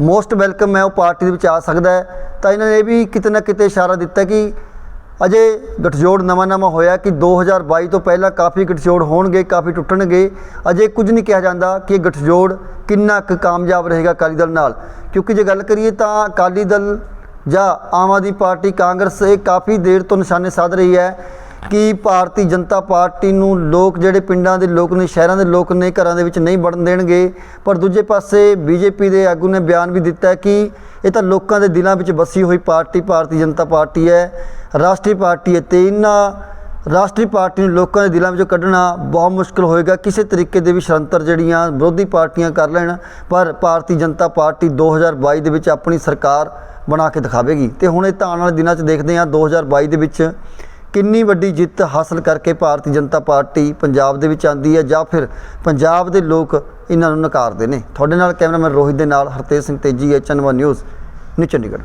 ਮੋਸਟ ਵੈਲਕਮ ਹੈ, ਉਹ ਪਾਰਟੀ ਦੇ ਵਿੱਚ ਆ ਸਕਦਾ ਹੈ। ਤਾਂ ਇਹਨਾਂ ਨੇ ਇਹ ਵੀ ਕਿਤੇ ਨਾ ਕਿਤੇ ਇਸ਼ਾਰਾ ਦਿੱਤਾ ਕਿ ਅਜੇ ਗਠਜੋੜ ਨਵਾਂ ਹੋਇਆ, ਕਿ 2022 ਤੋਂ ਪਹਿਲਾਂ ਕਾਫੀ ਗਠਜੋੜ ਹੋਣਗੇ, ਕਾਫੀ ਟੁੱਟਣਗੇ। ਅਜੇ ਕੁਝ ਨਹੀਂ ਕਿਹਾ ਜਾਂਦਾ ਕਿ ਇਹ ਗਠਜੋੜ ਕਿੰਨਾ ਕੁ ਕਾਮਯਾਬ ਰਹੇਗਾ ਅਕਾਲੀ ਦਲ ਨਾਲ, ਕਿਉਂਕਿ ਜੇ ਗੱਲ ਕਰੀਏ ਤਾਂ ਅਕਾਲੀ ਦਲ ਜਾਂ ਆਮ ਆਦਮੀ ਪਾਰਟੀ, ਕਾਂਗਰਸ ਇਹ ਕਾਫੀ ਦੇਰ ਤੋਂ ਨਿਸ਼ਾਨੇ ਸਾਧ ਰਹੀ ਹੈ ਕਿ ਭਾਰਤੀ ਜਨਤਾ ਪਾਰਟੀ ਨੂੰ ਲੋਕ, ਜਿਹੜੇ ਪਿੰਡਾਂ ਦੇ ਲੋਕ ਨੇ, ਸ਼ਹਿਰਾਂ ਦੇ ਲੋਕ ਨੇ, ਘਰਾਂ ਦੇ ਵਿੱਚ ਨਹੀਂ ਵੜਨ ਦੇਣਗੇ। ਪਰ ਦੂਜੇ ਪਾਸੇ ਬੀਜੇਪੀ ਦੇ ਆਗੂ ਨੇ ਬਿਆਨ ਵੀ ਦਿੱਤਾ ਕਿ ਇਹ ਤਾਂ ਲੋਕਾਂ ਦੇ ਦਿਲਾਂ ਵਿੱਚ ਵਸੀ ਹੋਈ ਪਾਰਟੀ ਭਾਰਤੀ ਜਨਤਾ ਪਾਰਟੀ ਹੈ, ਰਾਸ਼ਟਰੀ ਪਾਰਟੀ ਹੈ, ਤੇ ਇਹਨਾਂ ਰਾਸ਼ਟਰੀ ਪਾਰਟੀ ਨੂੰ ਲੋਕਾਂ ਦੇ ਦਿਲਾਂ ਵਿੱਚੋਂ ਕੱਢਣਾ ਬਹੁਤ ਮੁਸ਼ਕਿਲ ਹੋਏਗਾ। ਕਿਸੇ ਤਰੀਕੇ ਦੇ ਵੀ ਸ਼ਰੰਤਰ ਜਿਹੜੀਆਂ ਵਿਰੋਧੀ ਪਾਰਟੀਆਂ ਕਰ ਲੈਣ, ਪਰ ਭਾਰਤੀ ਜਨਤਾ ਪਾਰਟੀ 2022 ਦੇ ਵਿੱਚ ਆਪਣੀ ਸਰਕਾਰ ਬਣਾ ਕੇ ਦਿਖਾਵੇਗੀ। ਤੇ ਹੁਣ ਇਹ ਤਾਂ ਆਉਣ ਵਾਲੇ ਦਿਨਾਂ 'ਚ ਦੇਖਦੇ ਹਾਂ 2022 ਦੇ ਵਿੱਚ ਕਿੰਨੀ ਵੱਡੀ ਜਿੱਤ ਹਾਸਲ ਕਰਕੇ ਭਾਰਤੀ ਜਨਤਾ ਪਾਰਟੀ ਪੰਜਾਬ ਦੇ ਵਿੱਚ ਆਉਂਦੀ ਹੈ, ਜਾਂ ਫਿਰ ਪੰਜਾਬ ਦੇ ਲੋਕ ਇਹਨਾਂ ਨੂੰ ਨਕਾਰਦੇ ਨੇ। ਤੁਹਾਡੇ ਨਾਲ ਕੈਮਰਾਮੈਨ ਰੋਹਿਤ ਦੇ ਨਾਲ ਹਰਤੇਜ ਸਿੰਘ ਤੇਜੀ, HN1 ਨਿਊਜ਼, ਚੰਡੀਗੜ੍ਹ।